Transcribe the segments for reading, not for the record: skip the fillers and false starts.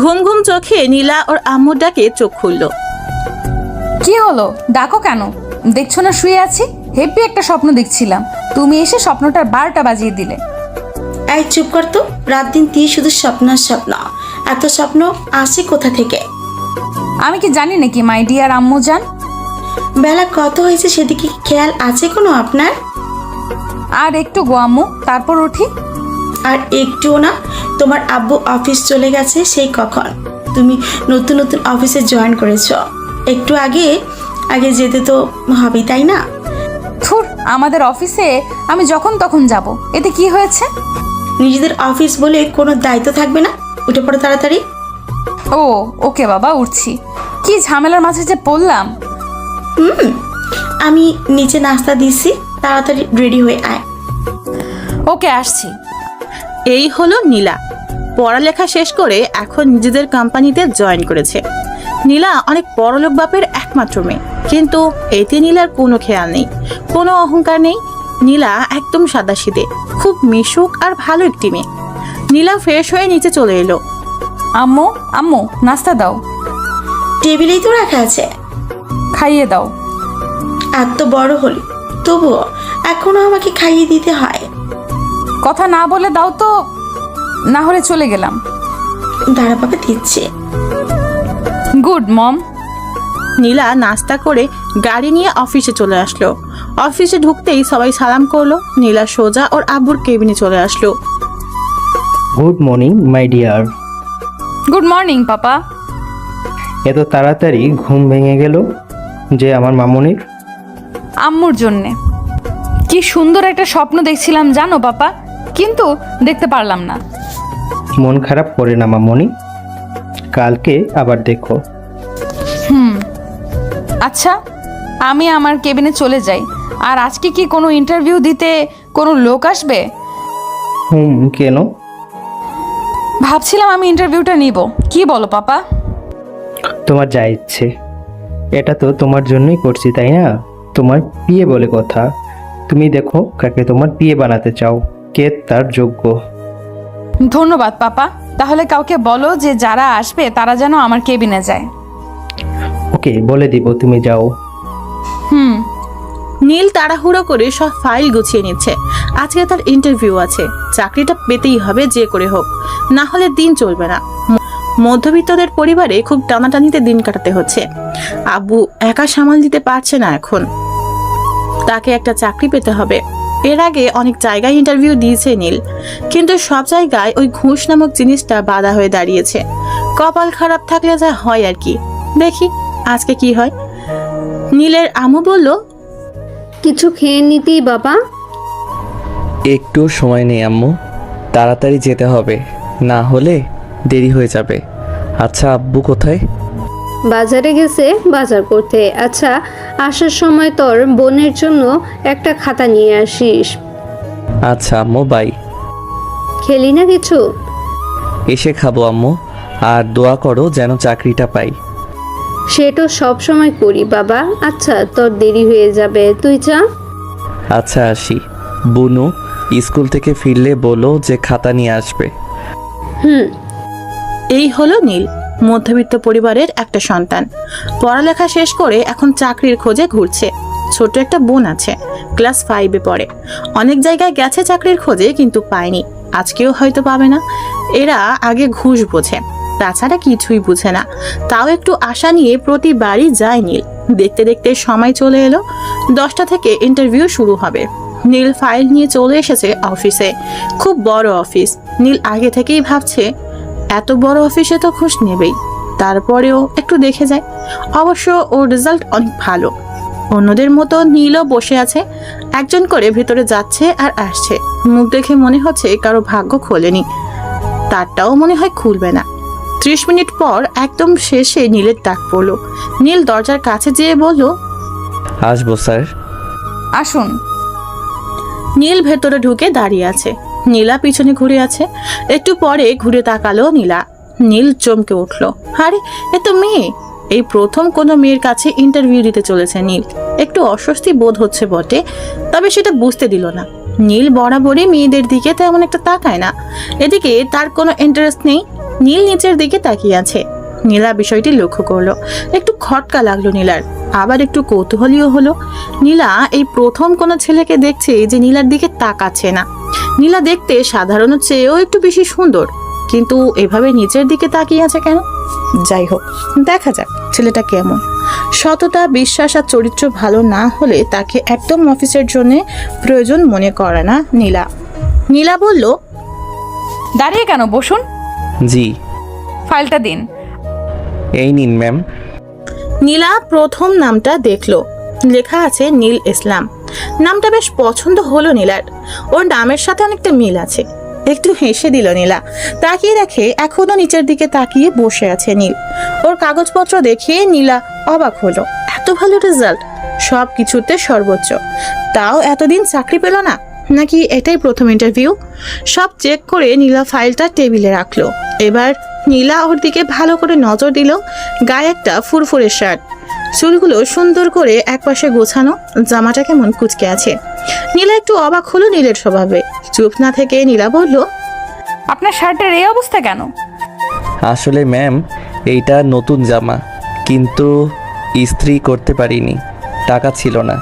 ঘুম ঘুম চোখে নীলা ওর আম্মুর ডাকে চোখ খুলল। কি হলো, ডাকো কেন? দেখছো না শুয়ে আছি? হেব্বি একটা স্বপ্ন দেখছিলাম, তুমি এসে স্বপ্নটার 12টা বাজিয়ে দিলে। এই চুপ কর তো, রাত দিন তুই শুধু স্বপ্ন স্বপ্ন। এত স্বপ্ন আসে কোথা থেকে? আমি কি জানি নাকি মাই ডিয়ার আম্মু জান? বেলা কত হয়েছে সেদিকে কি খেয়াল আছে কোনো আপনার? আর একটু গো আম্মু, তারপর উঠি। আর একটুও না, তোমার আব্বু অফিস চলে গেছে সেই কখন। তুমি নতুন নতুন অফিসে জয়েন করেছো, একটু আগে আগে যেতে তো হবে তাই না? থুর, আমাদের অফিসে আমি যখন তখন যাব, এতে কি হয়েছে? নিজেদের অফিস বলে কোনো দায়িত্ব থাকবে না? উঠে পড়ো তাড়াতাড়ি। ও ওকে বাবা, উঠছি। কি ঝামেলার মাঝে যে পড়লাম। আমি নিচে নাস্তা দিচ্ছি, তাড়াতাড়ি রেডি হয়ে আয়। ওকে, আসছি। এই হলো নীলা। পড়ালেখা শেষ করে এখন নিজেদের কোম্পানিতে জয়েন করেছে। নীলা অনেক বড়লোক বাপের একমাত্র মেয়ে, কিন্তু এতে নীলার কোনো খেয়াল নেই, কোনো অহংকার নেই। নীলা একদম সাদাসিধে, খুব মিশুক আর ভালো একটি মেয়ে। নীলা ফ্রেশ হয়ে নিচে চলে এলো। আম্মু আম্মু, নাস্তা দাও। টেবিলেই তো রাখা আছে। খাইয়ে দাও। এত বড় হলি তবুও এখনো আমাকে খাইয়ে দিতে হয়? কথা না বলে দাও তো, না হলে চলে গেলাম। দাঁড়া বাবা, দিচ্ছে। গুড মম। নীলা নাস্তা করে গাড়ি নিয়ে অফিসে চলে আসলো। অফিসে ঢুকতেই সবাই সালাম করলো। নীলা সোজা ওর আব্বুর কেবিনে চলে আসলো। Good morning my dear. Good morning papa. এত তাড়াতাড়ি ঘুম ভেঙে গেল যে আমার মামুনির? আম্মুর জন্যে। কি সুন্দর একটা স্বপ্ন দেখছিলাম জানো পাপা, কিন্তু দেখতে পারলাম না। মন খারাপ করে না মামুনি, কালকে আবার দেখো। আচ্ছা, আমি আমার কেবিনে চলে যাই। আর আজকে কি কোনো ইন্টারভিউ দিতে কোনো লোক আসবে? কেন? ভাবছিলাম আমি ইন্টারভিউটা নিব। কি বলো পাপা? তোমার যা ইচ্ছে, এটা তো তোমার জন্যই করছি তাই না? তোমার বিয়ে বলে কথা, তুমি দেখো কাকে তোমার বিয়ে বানাতে চাও, কে তার যোগ্য। ধন্যবাদ পাপা। তাহলে কাউকে বলো যে যারা আসবে তারা যেন আমার কেবিনে যায়। ওকে, বলে দিব, তুমি যাও। নীল তাড়াহুড়ো করে সব ফাইল গুছিয়ে নিচ্ছে। আজকে তার ইন্টারভিউ আছে, চাকরিটা পেতেই হবে যে করে হোক, না হলে দিন চলবে না। মধ্যবিত্তদের পরিবারে খুব টানাটানিতে দিন কাটাতে হচ্ছে। আব্বু একা সামাল দিতে পারছে না এখন, তাকে একটা চাকরি পেতে হবে। এর আগে অনেক জায়গায় ইন্টারভিউ দিয়েছে নীল, কিন্তু সব জায়গায় ওই ঘুষ নামক জিনিসটা বাধা হয়ে দাঁড়িয়েছে। কপাল খারাপ থাকলে যা হয় আর কি। দেখি আজকে কি হয়। নীলের আম্মু বলল, কিছু খেয়ে নিতেই বাবা। একটু সময় নেই আম্মু, তাড়াতাড়ি যেতে হবে, না হলে দেরি হয়ে যাবে। আচ্ছা আব্বু কোথায়? বাজারে গেছে বাজার করতে। আচ্ছা, আসার সময় তোর বোনের জন্য একটা খাতা নিয়ে আসিস। আচ্ছা আম্মু, বাই। খেলি না কিছু? এসে খাবো আম্মু, আর দোয়া করো যেন চাকরিটা পাই। সেটা সব সময় করি বাবা। আচ্ছা, তোর দেরি হয়ে যাবে, তুই যা। আচ্ছা আসি। বুনু স্কুল থেকে ফিরলে বলো যে খাতা নিয়ে আসবে। এই হলো নীল, মধ্যবিত্ত পরিবারের একটা সন্তান। পড়ালেখা শেষ করে এখন চাকরির খোঁজে ঘুরছে। ছোট একটা বোন আছে, ক্লাস 5-এ পড়ে। অনেক জায়গায় গেছে চাকরির খোঁজে, কিন্তু পায়নি। আজকেও হয়তো পাবে না। এরা আগে ঘুষ বোঝে, তাছাড়া কিছুই বুঝে না। তাও একটু আশা নিয়ে প্রতিবারই যায় নীল। দেখতে দেখতে সময় চলে এলো, 10টা থেকে ইন্টারভিউ শুরু হবে। নীল ফাইল নিয়ে চলে এসেছে অফিসে। খুব বড় অফিস। নীল আগে থেকেই ভাবছে এত বড় অফিসে তো ঘুষ নেবেই, তারপরেও একটু দেখে যায়। অবশ্য ওর রেজাল্ট অনেক ভালো। অন্যদের মতো নীলও বসে আছে, একজন করে ভেতরে যাচ্ছে আর আসছে। মুখ দেখে মনে হচ্ছে কারো ভাগ্য খোলেনি, তারটাও মনে হয় খুলবে না। 30 মিনিট পর একদম শেষে নীলের ডাক পড়লো। নীল দরজার কাছে যেয়ে বলল, আসবো স্যার। আসুন। নীল ভেতরে ঢুকে দাঁড়িয়ে আছে। নীলা পিছনে ঘুরে আছে। একটু পরে ঘুরে তাকালো নীলা। নীল চমকে উঠল, আরে এ তো মেয়ে। এই প্রথম কোনো মেয়ের কাছে ইন্টারভিউ দিতে চলেছে নীল। একটু অস্বস্তি বোধ হচ্ছে বটে, তবে সেটা বুঝতে দিল না। নীল বরাবরই মেয়েদের দিকে তেমন একটা তাকায় না। এদিকে তার কোনো ইন্টারেস্ট নেই। নীল নিচের দিকে তাকিয়ে আছে। নীলা বিষয়টি লক্ষ্য করলো। একটু খটকা লাগলো নীলার, আবার একটু কৌতূহলীও হলো। নীলা এই প্রথম কোনো ছেলেকে দেখছে যে নীলার দিকে তাকাচ্ছে না। নীলা দেখতে সাধারণের চেয়েও একটু বেশি সুন্দর, কিন্তু এভাবে নিচের দিকে তাকিয়ে আছে কেন? যাই হোক, দেখা যাক ছেলেটা কেমন। সততা, বিশ্বাস আর চরিত্র ভালো না হলে তাকে একদম অফিসের জন্য প্রয়োজন মনে করে না নীলা। নীলা বলল, দাঁড়িয়ে কেন, বসুন। জি। ফাইলটা দিন। এই নিন ম্যাম। নীলা প্রথম নামটা দেখলো, লেখা আছে নীল ইসলাম। নামটা বেশ পছন্দ হলো নীলার। ওর নামের সাথে অনেকটা মিল আছে। একটু হেসে দিল নীলা। তাকিয়ে দেখে এখনো নিচের দিকে তাকিয়ে বসে আছে নীল। ওর কাগজপত্র দেখে নীলা অবাক হলো। এত ভালো রেজাল্ট, সব কিছুতে সর্বোচ্চ, তাও এতদিন চাকরি পেল না, নাকি এটাই প্রথম ইন্টারভিউ? সব চেক করে নীলা ফাইলটা টেবিলে রাখলো। এবার নীলা ওর দিকে ভালো করে নজর দিল। গায়ে একটা ফুরফুরে শার্ট, চুলগুলো সুন্দর করে একপাশে গোছানো, জামাটা কেমন কুচকে আছে। নীলা একটু অবাক হলো নীলের স্বভাবে। চুপ না থেকে নীলা বলল, আপনার শার্টের এই অবস্থা কেন? আসলে ম্যাম, এইটা নতুন জামা, কিন্তু ইস্ত্রি করতে পারিনি, টাকা ছিল না।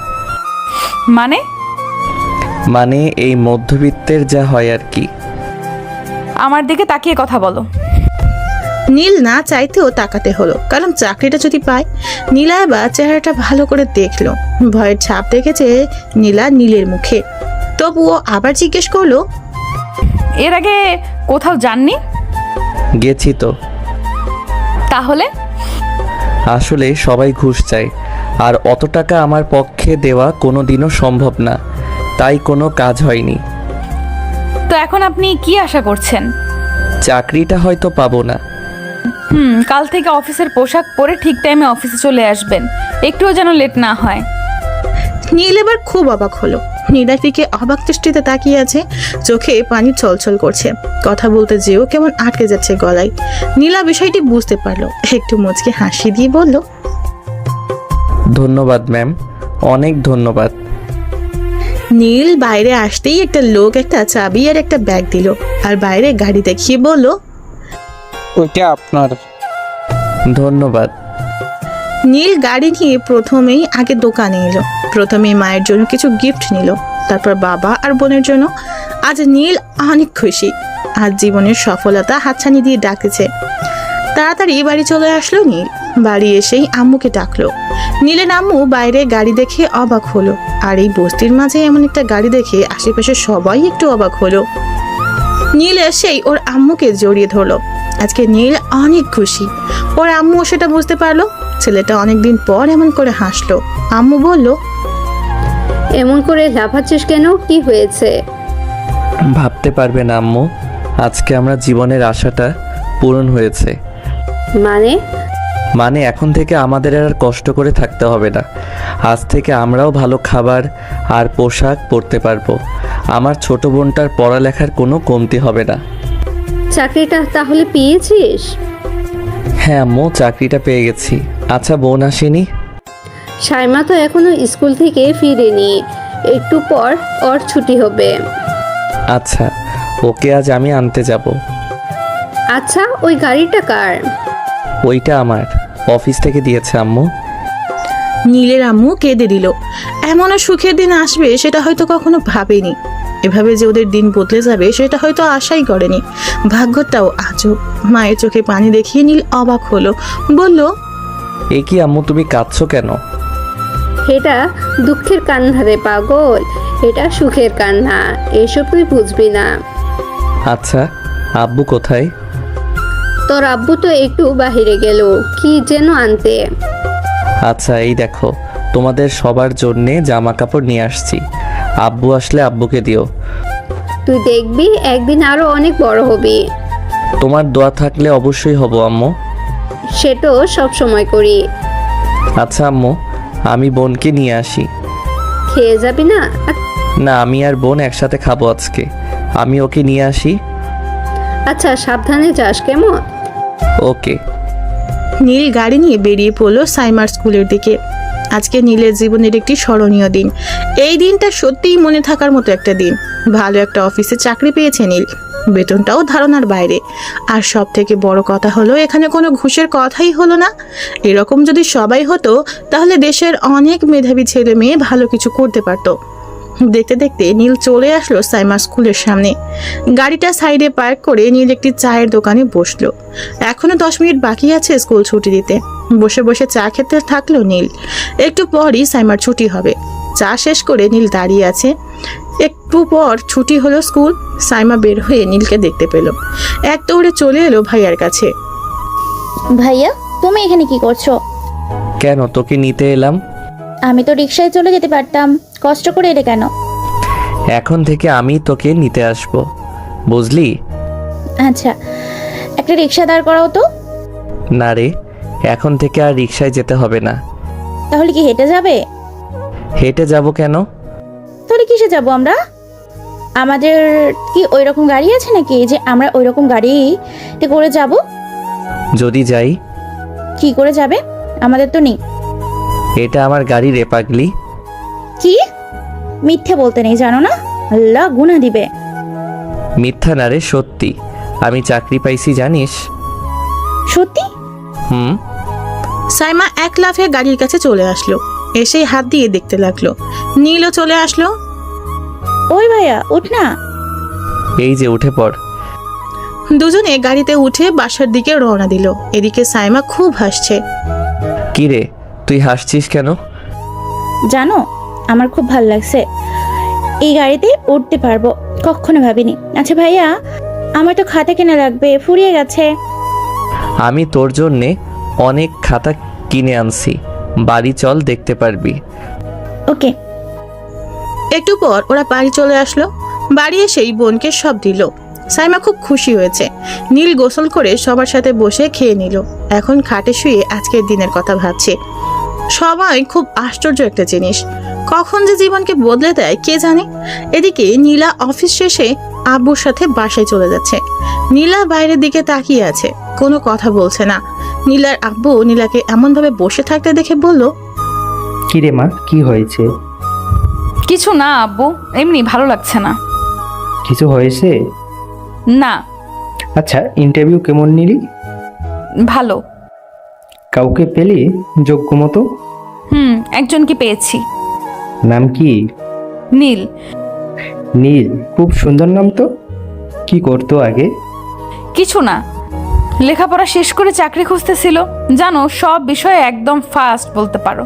মানে এই মধ্যবিত্তের যা হয় আর কি। আমার দিকে তাকিয়ে কথা বলো। নীল না চাইতেও তাকাতে হলো, কারণ চাকরিটা যদি পায়। নীলা এবার চেহারাটা ভালো করে দেখলো। ভয়ের ছাপ দেখেছে নীলা নীলের মুখে। তবুও আবার জিজ্ঞেস করলো, এর আগে কোথাও যাননি? গেছি তো। তাহলে? আসলে সবাই ঘুষ চায়, আর অত টাকা আমার পক্ষে দেওয়া কোনো দিনও সম্ভব না, তাই কোনো কাজ হয়নি। তো এখন আপনি কি আশা করছেন? চাকরিটা হয়তো পাবো না। কাল থেকে অফিসের পোশাক পরে ঠিক টাইমে অফিসে চলে আসবেন, একটুও যেন লেট না হয়। নীল এবার খুব অবাক হলো। নীলার দিকে অবাক দৃষ্টিতে তাকিয়ে আছে, চোখে পানি ছলছল করছে। কথা বলতে যেও কেমন আটকে যাচ্ছে গলায়। নীলা বিষয়টি বুঝতে পারলো, একটু মুচকে হাসি দিয়ে বলল, ধন্যবাদ ম্যাম, অনেক ধন্যবাদ। নীল বাইরে আসতেই একটা লোক একটা চাবি আর একটা ব্যাগ দিল, আর বাইরে গাড়ি দেখিয়ে বলল, ওইটা আপনার। ধন্যবাদ। নীল গাড়ি নিয়ে প্রথমেই আগে দোকানে এলো। প্রথমেই মায়ের জন্য কিছু গিফট নিল, তারপর বাবা আর বোনের জন্য। আজ নীল অনেক খুশি। আজ জীবনের সফলতা হাতছানি দিয়ে ডাকছে। তাড়াতাড়ি বাড়ি চলে আসলো নীল। বাড়ি এসেই আম্মুকে ডাকলো। নীলের আম্মু বাইরে গাড়ি দেখে অবাক হলো, আর এই বস্তির মাঝে এমন একটা গাড়ি দেখে আশেপাশে সবাই একটু অবাক হলো। নীল এসেই ওর আম্মুকে জড়িয়ে ধরলো। আজকে নীল অনেক খুশি। ওর আম্মু সেটা বুঝতে পারলো। ছেলেটা অনেকদিন পর এমন করে হাসলো। আম্মু বলল, এমন করে লাফাচ্ছিস কেন, কি হয়েছে? ভাবতে পারবে না আম্মু, আজকে আমরা জীবনের আশাটা পূরণ হয়েছে। মানে এখন থেকে আমাদের আর কষ্ট করে থাকতে হবে না। আজ থেকে আমরাও ভালো খাবার আর পোশাক পরতে পারবো। আমার ছোট বোনটার পড়ালেখার কোনো কমতি হবে না। চাকরিটা তাহলে পেয়েছিস? হ্যাঁ আম্মু, চাকরিটা পেয়ে গেছি। আচ্ছা, বোন আসেনি? সাইমা তো এখনো স্কুল থেকে ফিরেনি, একটু পর ওর ছুটি হবে। আচ্ছা, ওকে আজ আমি আনতে যাব। আচ্ছা, ওই গাড়িটা কার? ওইটা আমার, অফিস থেকে দিয়েছে আম্মু। নীলের আম্মু কেঁদে দিল। এমনও সুখের দিন আসবে সেটা হয়তো কখনো ভাবেনি। এভাবে যে ওদের দিন বদলে যাবে সেটা হয়তো আশাই করেনি। ভাগ্যটাও আজব। মায়ের চোখে পানি দেখিয়ে নীল অবাক হলো, বলল, এ কি আম্মু, তুমি কাঁদছো কেন? এটা দুঃখের কান্না রে পাগল, এটা সুখের কান্না, এসব তুই বুঝবি না। আচ্ছা, আব্বু কোথায়? তোর আব্বু তো একটু বাহিরে গেল, কি যেন আনতে। আচ্ছা, এই দেখো, তোমাদের সবার জন্যে জামা কাপড় নিয়ে আসছি। আব্বু আসলে আব্বুকে দিও। তুই দেখবি একদিন আরো অনেক বড় হবি। তোমার দোয়া থাকলে অবশ্যই হব আম্মু। সেটাও সব সময় করি। আচ্ছা আম্মু, আমি বোনকে নিয়ে আসি। খেয়ে যাবি না? না, আমি আর বোন একসাথে খাবো আজকে। আমি ওকে নিয়ে আসি। আচ্ছা, সাবধানে যাস কেমন? ওকে। নীল গাড়ি নিয়ে বেরিয়ে পড়লো সাইমার স্কুলের দিকে। আজকে নীলের জীবনের একটি স্মরণীয় দিন। এই দিনটা সত্যিই মনে থাকার মতো একটা দিন। ভালো একটা অফিসে চাকরি পেয়েছে নীল, বেতনটাও ধারণার বাইরে। আর সব থেকে বড় কথা হলো এখানে কোনো ঘুষের কথাই হলো না। এরকম যদি সবাই হতো তাহলে দেশের অনেক মেধাবী ছেলে মেয়ে ভালো কিছু করতে পারতো। দেখতে দেখতে নীল চলে আসলো সাইমা স্কুলের সামনে। গাড়িটা সাইডে পার্ক করে নীল একটি চায়ের দোকানে বসলো। এখনো 10 মিনিট বাকি আছে স্কুল ছুটি দিতে। বসে বসে চা খেতে থাকলো নীল। একটু পরই সাইমার ছুটি হবে। চা শেষ করে নীল দাঁড়িয়ে আছে। একটু পর ছুটি হলো স্কুল। সাইমা বের হয়ে নীলকে দেখতে পেল। এক দৌড়ে চলে এলো ভাইয়ার কাছে। ভাইয়া, তুমি এখানে কি করছো? কেন, তোকে নিতে এলাম। আমি তো রিক্সায় চলে যেতে পারতাম, কষ্ট করে এলে কেন? এখন থেকে আমি তোকে নিতে আসব, বুঝলি? আচ্ছা, একটা রিক্সা দাঁড় করাও তো। না রে, এখন থেকে আর রিক্সায় যেতে হবে না। তাহলে কি হেঁটে যাবে? হেঁটে যাব কেন? তাহলে কিসে যাব আমরা? আমাদের কি ওই রকম গাড়ি আছে নাকি যে আমরা ওই রকম গাড়িতে করে যাব? যদি যাই? কি করে যাবে? আমাদের তো নেই। এটা আমার গাড়ি রে পাগলি। কি মিথ্যে বলতে নেই, জানো না? আল্লাহ গুনাহ দিবে। মিথ্যা না রে, সত্যি। আমি চাকরি পাইছি, জানিস? সত্যি? হুম। সাইমা এক লাফে গাড়ির কাছে চলে আসলো। এসেই হাত দিয়ে দেখতে লাগলো। নীলও চলে আসলো। ওই ভাইয়া, উঠ না। এই যে, উঠে পড়। দুজনে গাড়িতে উঠে বাসার দিকে রওনা দিল। এদিকে সাইমা খুব হাসছে। কি রে, তুই হাসছিস কেন? জানো, আমার খুব ভালো লাগছে। এই গাড়িতে উঠতে পারবো, কখনো ভাবিনি। আচ্ছা ভাইয়া, আমার তো খাতা কেনা লাগবে, ফুরিয়ে গেছে। আমি তোর জন্যে অনেক খাতা কিনে আনছি, বাড়ি চল, দেখতে পারবি। ওকে। একটু পর ওরা বাড়ি চলে আসলো। বাড়ি এসেই বোনকে সব দিল। সাইমা খুব খুশি হয়েছে। নীল গোসল করে সবার সাথে বসে খেয়ে নিল। এখন খাটে শুয়ে আজকের দিনের কথা ভাবছে। সবাই খুব আশ্চর্য একটা জিনিস, কখন যে জীবনকে বদলে দেয় কে জানে। এদিকে নীলা অফিস শেষে আব্বুর সাথে বাসায় চলে যাচ্ছে। নীলা বাইরের দিকে তাকিয়ে আছে, কোনো কথা বলছে না। নীলার আব্বু নীলাকে এমনভাবে বসে থাকতে দেখে বলল, কি রে মা, কি হয়েছে? কিছু না আব্বু, এমনি ভালো লাগছে না। কিছু হয়েছে? না। আচ্ছা, ইন্টারভিউ কেমন নিলি? ভালো। কাউকে পেলি যোগ্য মতো? একজনকে পেয়েছি। নাম কি? নীল। নীল, খুব সুন্দর নাম তো। কি করতো আগে? কিছু না, লেখাপড়া শেষ করে চাকরি খুঁজতেছিল। জানো, সব বিষয়ে একদম ফাস্ট বলতে পারো।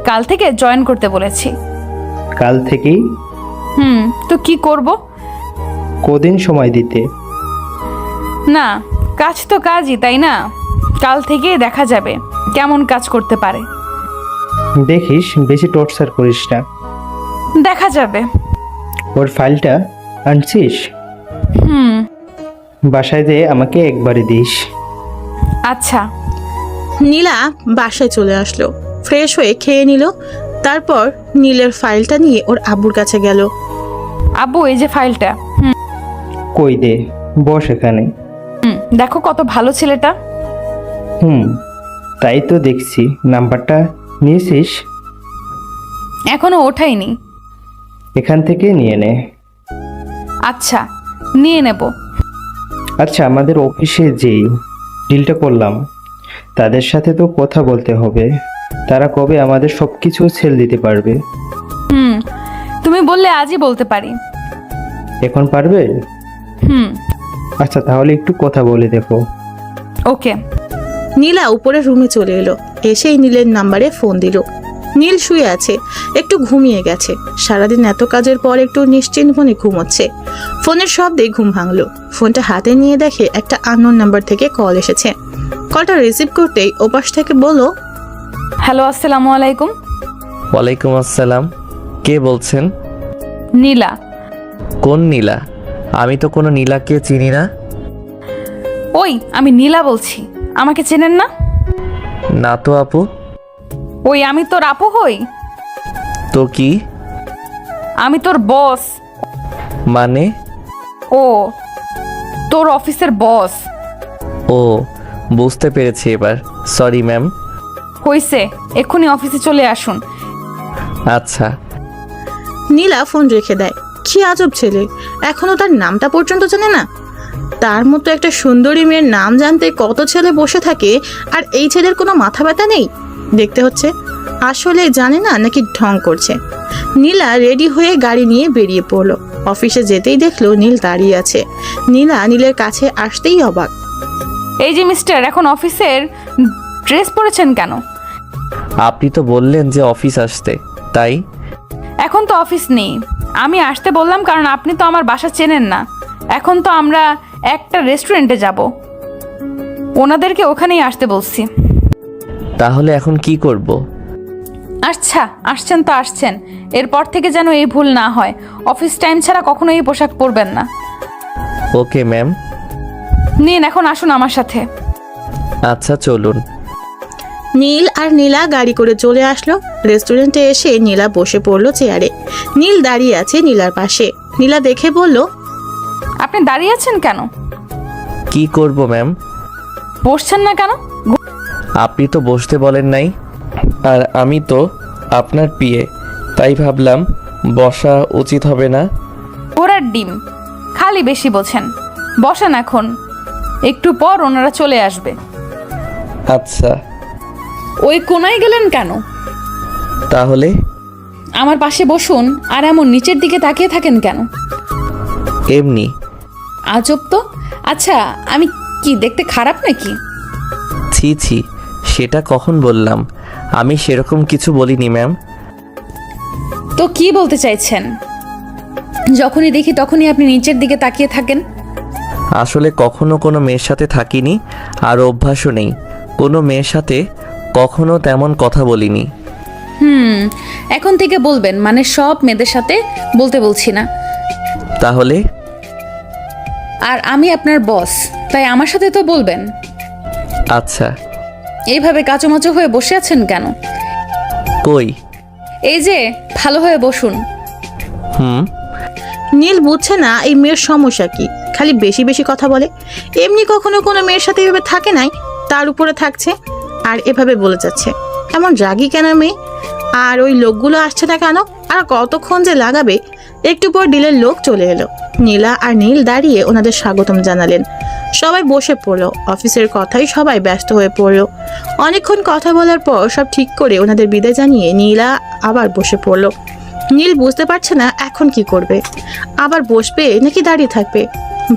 কাল থেকে জয়েন করতে বলেছি। কাল থেকেই? তো কি করব? কদিন সময় দিতে? না, কাজ তো কাজই, তাই না? কাল থেকে দেখা যাবে কেমন কাজ করতে পারে। দেখিস, বেশি টর্চার করিস না। দেখা যাবে। ওর ফাইলটা আনছিস? বাসায় যেয়ে আমাকে একবারে দিস। আচ্ছা। নীলা বাসায় চলে আসলো। ফ্রেশ হয়ে খেয়ে নিল। তারপর নীলের ফাইলটা নিয়ে ওর আব্বুর কাছে গেল। আব্বু, এই যে ফাইলটা। কই দে, বস এখানে। দেখো কত ভালো ছেলেটা। তাই তো দেখছি। নাম্বারটা নিয়েছিস? এখনো ওঠাইনি। এখান থেকে নিয়ে নে। আচ্ছা, নিয়ে নেব। আচ্ছা, আমাদের অফিসে যেই ডিলটা করলাম তাদের সাথে তো কথা বলতে হবে। তারা কবে আমাদের সব কিছু সেল দিতে পারবে? তুমি বললে আজই বলতে পারি। এখন পারবে? আচ্ছা, তাহলে একটু কথা বলে দেখো। ওকে। নীলা উপরের রুমে চলে এলো। এসেই নীলের নাম্বারে ফোন দিল। নীল শুয়ে আছে, একটু ঘুমিয়ে গেছে। সারাদিন এত কাজের পর একটু নিশ্চিন্ত মনে ঘুমোচ্ছে। ফোনের শব্দে ঘুম ভাঙলো। ফোনটা হাতে নিয়ে দেখে একটা আননোন নাম্বার থেকে কল এসেছে। কলটা রিসিভ করতেই ওপাশ থেকে বলল, হ্যালো, আসসালামু আলাইকুম। ওয়ালাইকুম আসসালাম। কে বলছেন? নীলা। কোন নীলা? আমি তো কোনো নীলাকে চিনি না। ওই, আমি নীলা বলছি, আমাকে চেনেন না? না তো আপু। ওই, আমি তোর আপু হই। তো কি? আমি তোর বস। মানে? ও, তোর অফিসের বস। ও, বুঝতে পেরেছি এবার। Sorry ma'am. হইছে, এক্ষুনি অফিসে চলে আসুন। আচ্ছা। নীলা ফোন রেখে দেয়। কি আজব ছেলে, এখনো তার নামটা পর্যন্ত জানে না। তার মতো একটা সুন্দরী মেয়ের নাম জানতে কত ছেলে বসে থাকে, আর এই ছেলের কোনো মাথা ব্যথা নেই। দেখতে হচ্ছে আসলে জানে না নাকি ঢং করছে। নীলা রেডি হয়ে গাড়ি নিয়ে বেরিয়ে পড়লো। অফিসে যেতেই দেখলো নীল দাঁড়িয়ে আছে। নীলা নীলের কাছে আসতেই অবাক। এই যে মিস্টার, এখন অফিসের ড্রেস পরেছেন কেন? আপনি তো বললেন যে অফিস আসতে, তাই। এখন তো অফিস নেই। আমি আসতে বললাম কারণ আপনি তো আমার বাসা চেনেন না। এখন তো আমরা একটা রেস্টুরেন্টে যাব, ওনাদেরকে ওখানেই আসতে বলছি। তাহলে এখন কি করব? আচ্ছা, আসছেন তো আসছেন, এরপর থেকে যেন এই ভুল না হয়। অফিস টাইম ছাড়া কখনো এই পোশাক পরবেন না। Okay ma'am. নিন, এখন আসুন আমার সাথে। আচ্ছা চলুন। নীল আর নীলা গাড়ি করে চলে আসলো। রেস্টুরেন্টে এসে নীলা বসে পড়লো চেয়ারে। নীল দাঁড়িয়ে আছে নীলার পাশে। নীলা দেখে বলল, আপনি দাঁড়িয়ে আছেন কেন? কি করব ম্যাম? বসছেন না কেন? আপনি তো বসতে বলেন নাই, আর আমি তো আপনার পিএ, তাই ভাবলাম বসা উচিত হবে না। ঘোড়ার ডিম, খালি বেশি বোঝেন। বসেন এখন, একটু পর ওনারা চলে আসবে। আচ্ছা। ওই কোনায় গেলেন কেন? তাহলে আমার পাশে বসুন। আর এমন নিচের দিকে তাকিয়ে থাকেন কেন? এমনি। আজব তো। আচ্ছা, আমি কি দেখতে খারাপ নাকি? ছি ছি, সেটা কখন বললাম? আমি সেরকম কিছু বলিনি ম্যাম। তো কি বলতে চাইছেন? যখনই দেখি তখনই আপনি নিচের দিকে তাকিয়ে থাকেন। আসলে কখনো কোনো মেয়ের সাথে থাকিনি, আর অভ্যাসও নেই। কোনো মেয়ের সাথে কখনো তেমন কথা বলিনি। এখন থেকে বলবেন, মানে সব মেয়েদের সাথে বলতে বলছি না। তাহলে? আর আমি আপনার বস, তাই আমার সাথে তো বলবেন। আচ্ছা। এইভাবে কাচুমাচু হয়ে বসে আছেন কেন? কই? এই যে, ভালো হয়ে বসুন। নীল বুঝছে না এই মেয়ের সমস্যা কি। খালি বেশি বেশি কথা বলে। এমনি কখনো কোনো মেয়ের সাথে এভাবে থাকে নাই, তার উপরে থাকছে আর এভাবে বলে যাচ্ছে। এমন রাগী কেন মেয়ে? আর ওই লোকগুলো আসছে না কেন? আর কতক্ষণ যে লাগাবে? একটু পর ডিলের লোক চলে এলো। নীলা আর নীল দাঁড়িয়ে ওনাদের স্বাগতম জানালেন। সবাই বসে পড়লো। অফিসের কথাই সবাই ব্যস্ত হয়ে পড়লো। অনেকক্ষণ কথা বলার পর সব ঠিক করে ওনাদের বিদায় জানিয়ে নীলা আবার বসে পড়লো। নীল বুঝতে পারছে না এখন কি করবে। আবার বসবে নাকি দাঁড়িয়ে থাকবে?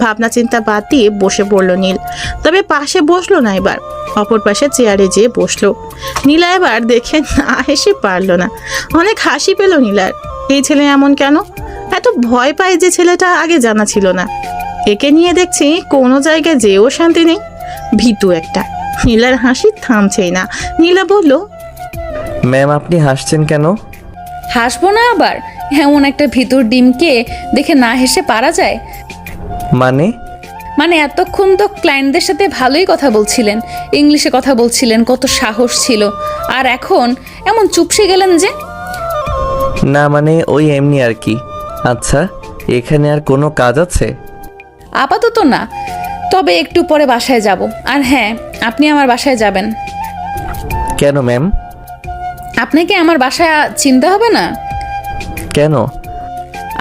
ভাবনা চিন্তা বাদ দিয়ে বসে পড়লো নীল। তবে পাশে বসলো না, এবার অপর পাশে চেয়ারে যেয়ে বসলো। নীলা এবার দেখে না হেসে পারলো না। অনেক হাসি পেল নীলার। এই ছেলে এমন কেন? এত ভয় পায় যে ছেলেটা আগে জানা ছিল না। একে নিয়ে দেখছি কোনো জায়গায় যেও শান্তি নেই। ভীতু একটা। নীলার হাসি থামছেই না। নীলা বলল, ম্যাম আপনি হাসছেন কেন? হাসবো না আবার? এমন একটা ভিতর ডিমকে দেখে না হেসে পারা যায়? মানে এতক্ষণ তো ক্লায়েন্টদের সাথে ভালোই কথা বলছিলেন, ইংলিশে কথা বলছিলেন, কত সাহস ছিল। আর এখন এমন চুপসে গেলেন যে? না মানে ওই এমনি আর কি। আচ্ছা, এখানে আর কোনো কাজ আছে? আপাতত না, তবে একটু পরে বাসায় যাব। আর হ্যাঁ, আপনি আমার বাসায় যাবেন। কেন ম্যাম? আপনাকে আমার বাসায় চিনতে হবে না? কেন?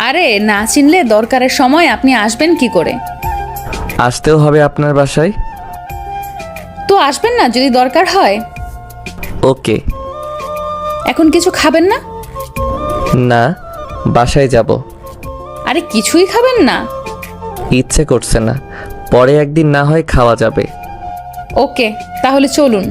আরে না চিনলে দরকারের সময় আপনি আসবেন কি করে? আসতেও হবে আপনার বাসায়? তো আসবেন না যদি দরকার হয়। ওকে। এখন কিছু খাবেন না? না, বাসায় যাব। আরে কিছুই খাবেন না? ইচ্ছে করছে না, পরে একদিন না হয় খাওয়া যাবে। ওকে, তাহলে চলুন।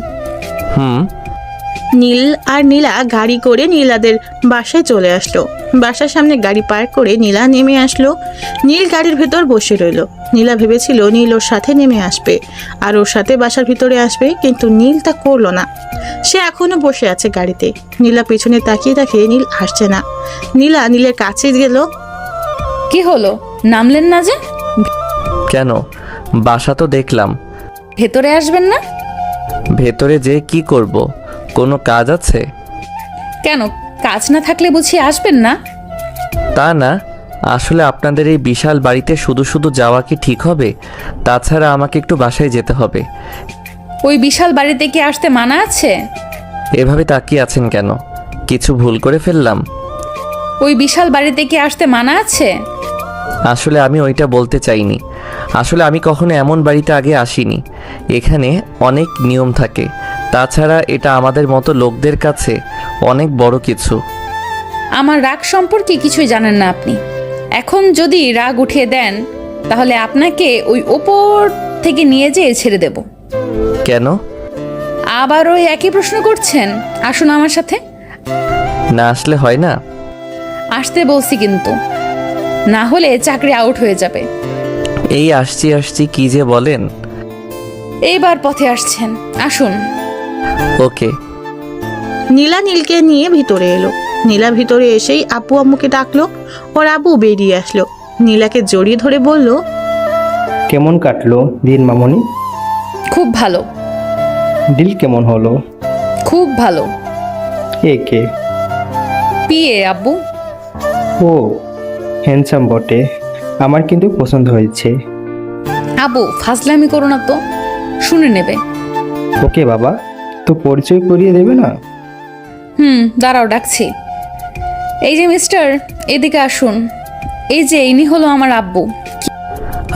নীল আর নীলা গাড়ি করে নীলাদের বাসায় চলে আসলো। বাসার সামনে গাড়ি পার্ক করে নীলা নেমে আসলো। নীল গাড়ির ভেতর বসে রইলো। নীলা ভেবেছিল নীল ওর সাথে নেমে আসবে আর ওর সাথে বাসার ভিতরে আসবে, কিন্তু নীল তা করলো না। সে এখনো বসে আছে গাড়িতে। নীলা পেছনে তাকিয়ে দেখে নীল আসছে না। নীলা নীলের কাছে গেল। কি হলো, নামলেন না যে? কেন? বাসা তো দেখলাম। ভেতরে আসবেন না? ভেতরে যে কি করব? কোনো কাজ আছে? কেন, কাজ না থাকলে বুঝি আসবেন না? তা না, আসলে আপনাদের এই বিশাল বাড়িতে শুধু শুধু যাওয়া কি ঠিক হবে? তাছাড়া আমাকে একটু বাসায় যেতে হবে। ওই বিশাল বাড়িতে কি আসতে মানা আছে? এভাবে তাকিয়ে আছেন কেন? কিছু ভুল করে ফেললাম? ওই বিশাল বাড়িতে কি আসতে মানা আছে? আসলে আমি ওইটা বলতে চাইনি। আসলে আমি কখনো এমন বাড়িতে আগে আসিনি। এখানে অনেক নিয়ম থাকে। তাছাড়া এটা আমাদের মতো লোকদের কাছে অনেক বড় কিছু। আমার রাগ সম্পর্কে কিছুই জানেন না আপনি। এখন যদি রাগ উঠিয়ে দেন তাহলে আপনাকে ওই ওপর থেকে নিয়ে যেয়ে ছেড়ে দেব। কেন? আবার ওই একই প্রশ্ন করছেন? আসুন আমার সাথে। না আসলে হয় না? আসতে বলছি কিন্তু, না হলে চাকরি আউট হয়ে যাবে। এই আসছি আসছি কি যে বলেন। এইবার পথে আসছেন, আসুন। ওকে। নীলা নীলকে নিয়ে ভিতরে এলো। নীলা ভিতরে এসেই আপু আম্মুকে ডাকলো। ওর আব্বু বেরিয়ে আসলো। নীলাকে জড়িয়ে ধরে বলল, কেমন কাটলো দিন মামনি? খুব ভালো, ডিল কেমন হলো? খুব ভালো। একে পিয়ে আব্বু। ও হ্যান্ডসাম বটে, আমার কিন্তু পছন্দ হয়েছে। আব্বু ফাজলামি করো না তো, শুনে নেবে। ওকে বাবা, তো পরিচয় করিয়ে দেবে না? দাঁড়াও ডাকছি। এই যে মিস্টার, এদিকে আসুন। এই যে ইনি হলো আমার আব্বু।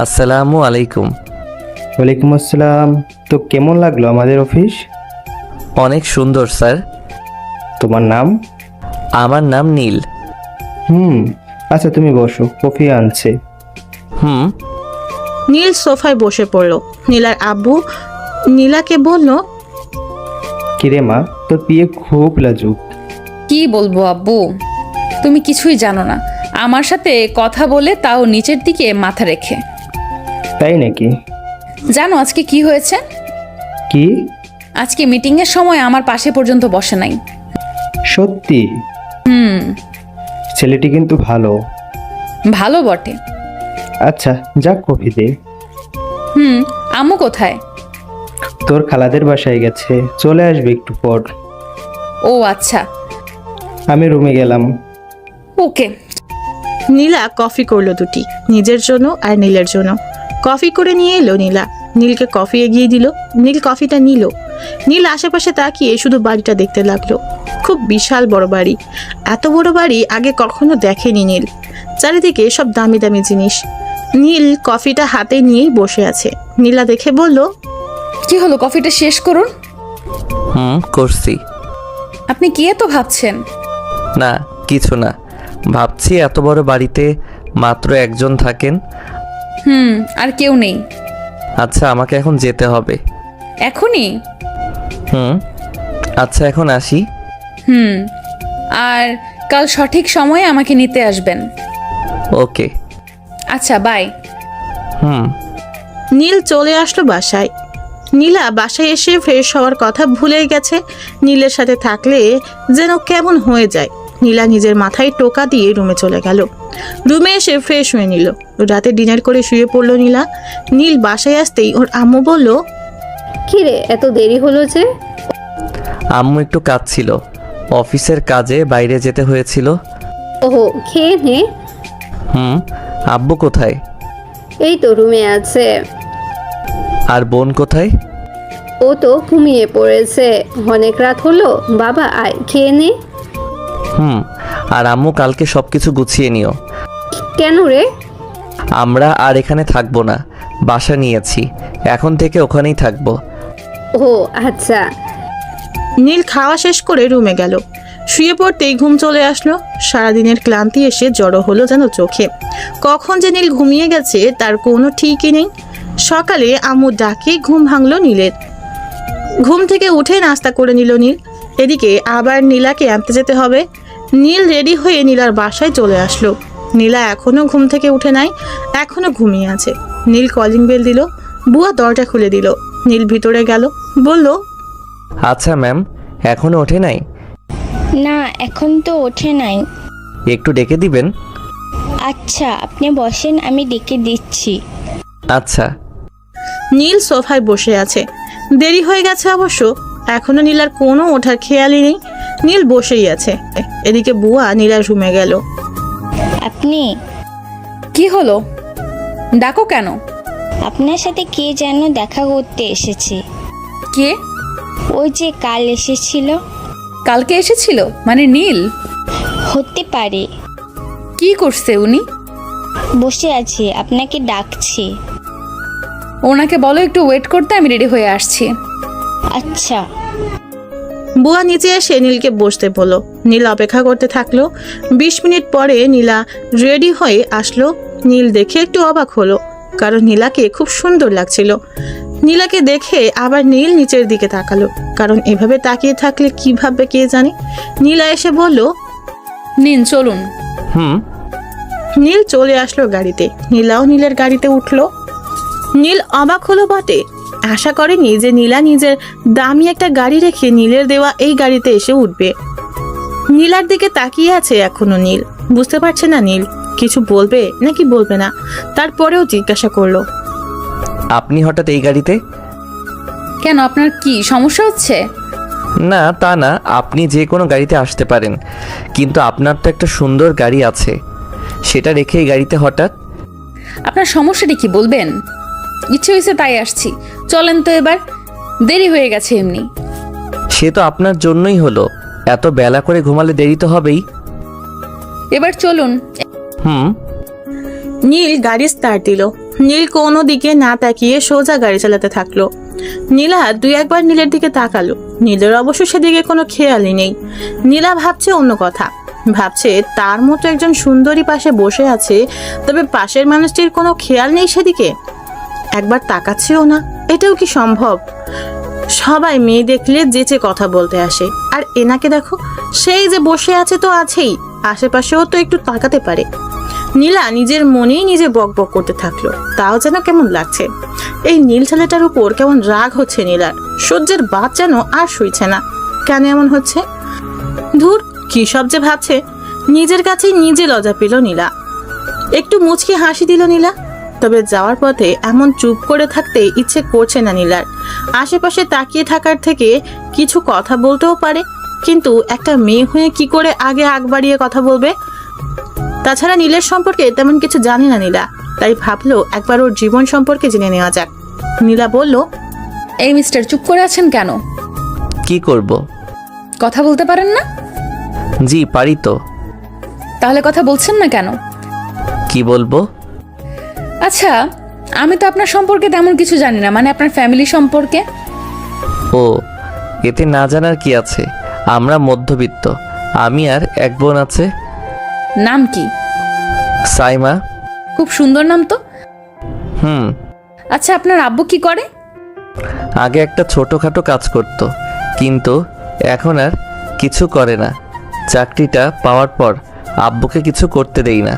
আসসালামু আলাইকুম। ওয়ালাইকুম আসসালাম। তো কেমন লাগলো আমাদের অফিস? অনেক সুন্দর স্যার। তোমার নাম? আমার নাম নীল। আচ্ছা তুমি বসো, কফি আনছে। নীল সোফায় বসে পড়লো। নীলার আব্বু নীলাকে বলল, কিরে মা, তোর বিয়ে খুব লাজুক। কি বলবো আব্বু, তুমি কিছুই জানো না। আমার সাথে কথা বলে তাও নিচের দিকে মাথা রেখে। তাই নাকি? জানো আজকে কি হয়েছে? কি? আজকে মিটিং এর সময় আমার পাশে পর্যন্ত বসে নাই। সত্যি? ছেলেটি কিন্তু ভালো। ভালো বটে। আচ্ছা যাক, কফি দে। আম্মু কোথায়? তোর খালাদের বাসায় গেছে, চলে আসবে একটু পর। ও আচ্ছা, আমি রুমে গেলাম। ওকে। নীলা কফি করলো দুটি, নিজের জন্য আর নীলের জন্য। কফি করে নিয়ে এলো নীলা। নীলকে কফি এগিয়ে দিল। নীল কফিটা নিল। নীল আশেপাশে তাকিয়ে শুধু বাড়িটা দেখতে লাগলো। খুব বিশাল বড় বাড়ি। এত বড় বাড়ি আগে কখনো দেখেনি নীল। চারিদিকে সব দামি দামি জিনিস। নীল কফিটা হাতে নিয়েই বসে আছে। নীলা দেখে বলল, কি হলো, কফিটা শেষ করুন। করছি। আপনি কি এত ভাবছেন? না কিছু না, ভাবছি এত বড় বাড়িতে মাত্র একজন থাকেন। আর কেউ নেই। আচ্ছা আমাকে এখন যেতে হবে। এখনই? আচ্ছা এখন আসি। আর কাল সঠিক সময়ে আমাকে নিতে আসবেন। ওকে। আচ্ছা বাই। নীল চলে আসলো বাসায়। নীলা বাসায় এসে ফ্রেশ হওয়ার কথা ভুলে গেছে। নীলের সাথে থাকলে যেন কেমন হয়ে যায়। নীলা নিজের মাথায় টোকা দিয়ে রুমে চলে গেল। রুমে এসে ফ্রেশ হয়ে নিল। রাতে ডিনার করে শুয়ে পড়লো নীলা। নীল বাসায় আসতেই ওর আম্মু বলল, কিরে এত দেরি হলো যে? আম্মু একটু কাজ ছিল, অফিসের কাজে বাইরে যেতে হয়েছিল। ওহো, খেয়ে নে। আব্বু কোথায়? এই তো রুমে আছে। আর বোন কোথায়? ও তো ঘুমিয়ে পড়েছে, অনেক রাত হলো। বাবা আয়, খেয়ে নে। আর আম্মু কালকে সবকিছু গুছিয়ে নিও। কেন রে? আমরা আর এখানে থাকবো না, বাসা নিয়েছি, এখন থেকে ওখানেই থাকবো। ও আচ্ছা। নীল খাওয়া শেষ করে রুমে গেল। শুয়ে পড়তেই ঘুম চলে আসলো। সারাদিনের ক্লান্তি এসে জড়ো হলো যেন চোখে। কখন যে নীল ঘুমিয়ে গেছে তার কোনো ঠিকই নেই। সকালে আম্মু ডাকে ঘুম ভাঙলো নীলের। ঘুম থেকে উঠে নাস্তা করে নিল নীল। এদিকে আবার নীলাকে আনতে যেতে হবে। নীল রেডি হয়ে নীলার বাসায় চলে আসলো। নীলা এখনো ঘুম থেকে উঠে নাই, এখনো ঘুমিয়ে আছে। নীল কলিং বেল দিল। বুয়া দরজা খুলে দিল। নীল ভিতরে গেল, বলল, আচ্ছা ম্যাম, এখনো ওঠে নাই? না এখন তো ওঠে নাই। একটু ডেকে দিবেন? আচ্ছা আপনি বসেন, আমি ডেকে দিচ্ছি। আচ্ছা। নীল সোফায় বসে আছে। দেরি হয়ে গেছে অবশ্য, এখনো নীলার কোনো ওঠার খেয়ালই নেই। নীল বসেই আছে। এদিকে বুয়া নীলার রুমে গেল। আপনি? কি হলো, ডাকো কেন? আপনার সাথে কে যেন দেখা করতে এসেছে। কে? ওই যে কাল এসেছিল। কালকে এসেছিল মানে নীল? হতে পারে। কি করছে উনি? বসে আছে, আপনাকে ডাকছে। ওনাকে বলো একটু ওয়েট করতে, আমি রেডি হয়ে আসছি। আচ্ছা। বুয়া নিচে এসে নীলকে বসতে বলল। নীল অপেক্ষা করতে থাকলো। 20 মিনিট পরে নীলা রেডি হয়ে আসলো। নীল দেখে একটু অবাক হলো, কারণ নীলাকে খুব সুন্দর লাগছিল। নীলাকে দেখে আবার নীল নিচের দিকে তাকালো, কারণ এভাবে তাকিয়ে থাকলে কি ভাববে কে জানে। নীলা এসে বলল, নিন চলুন। হুম। নীল চলে আসলো গাড়িতে। নীলাও নীলের গাড়িতে উঠলো। নীল অবাক হলো বটে, আশা করেনি যে নীলা নিজের দামি একটা গাড়ি রেখে নীলের দেওয়া এই গাড়িতে এসে উঠবে। নীলার দিকে তাকিয়ে আছে এখনো নীল। বুঝতে পারছে না নীল কিছু বলবে নাকি বলবে না। তারপরেও জিজ্ঞাসা করলো, আপনি হঠাৎ এই গাড়িতে? কেন, আপনার কি সমস্যা হচ্ছে? না তা না, আপনি যে কোনো গাড়িতে আসতে পারেন, কিন্তু আপনার তো একটা সুন্দর গাড়ি আছে, সেটা রেখে এই গাড়িতে হঠাৎ? আপনার সমস্যাটা কি বলবেন? ইচ্ছে হয়েছে তাই আসছি, চলেন তো এবার, দেরি হয়ে গেছে এমনি। সে তো আপনার জন্যই হলো, এত বেলা করে ঘুমালে দেরি তো হবেই। এবার চলুন। হুম। নীল গাড়ি স্টার্ট দিল। নীল কোনো দিকে না তাকিয়ে সোজা গাড়ি চালাতে থাকলো। নীলা 2-1 বার নীলের দিকে তাকালো। নীলের অবশ্য সেদিকে কোনো খেয়ালই নেই। নীলা ভাবছে অন্য কথা, ভাবছে তার মতো একজন সুন্দরী পাশে বসে আছে, তবে পাশের মানুষটির কোনো খেয়াল নেই সেদিকে, একবার তাকাচ্ছেও না। এটাও কি সম্ভব? সবাই মেয়ে দেখলে যেচে কথা বলতে আসে, আর এনাকে দেখো, সেই যে বসে আছে তো আছেই, আশেপাশেও তো একটু তাকাতে পারে। নীলা নিজের মনেই নিজে বকবক করতে থাকলো, তাও যেন কেমন লাগছে। এই নীল ছেলেটার উপর কেমন রাগ হচ্ছে নীলার। সহ্যের বাদ যেন আর সইছে না। কেন এমন হচ্ছে? ধুর, কি সব যে ভাবছে। নিজের কাছেই নিজে লজ্জা পেল নীলা। একটু মুচকি হাসি দিল নীলা। তবে যাওয়ার পথে এমন চুপ করে থাকতে ইচ্ছে করছে না নীলার। আশেপাশে তাকিয়ে থাকার থেকে কিছু কথা বলতেও পারে, কিন্তু একটা মেয়ে হয়ে কি করে আগে আগ বাড়িয়ে কথা বলবে? তাছাড়া নীলের সম্পর্কে তেমন কিছু জানে না নীলা, তাই ভাবলো একবার ওর জীবন সম্পর্কে জেনে নেওয়া যাক। নীলা বলল, এই মিস্টার, চুপ করে আছেন কেন? কি করব? কথা বলতে পারেন না? জি পারি তো। তাহলে কথা বলছেন না কেন? কি বলবো? আচ্ছা, আমি তো আপনার সম্পর্কে তেমন কিছু জানি না, মানে আপনার ফ্যামিলি সম্পর্কে। ও, এতে না জানার কি আছে? আমরা মধ্যবিত্ত, আমি আর এক বোন আছে। নাম কি? সাইমা। খুব সুন্দর নাম তো। হুম। আচ্ছা, আপনার আব্বু কি করে? আগে একটা ছোটোখাটো কাজ করত, কিন্তু এখন আর কিছু করে না। চাকরিটা পাওয়ার পর আব্বুকে কিছু করতে দেই না।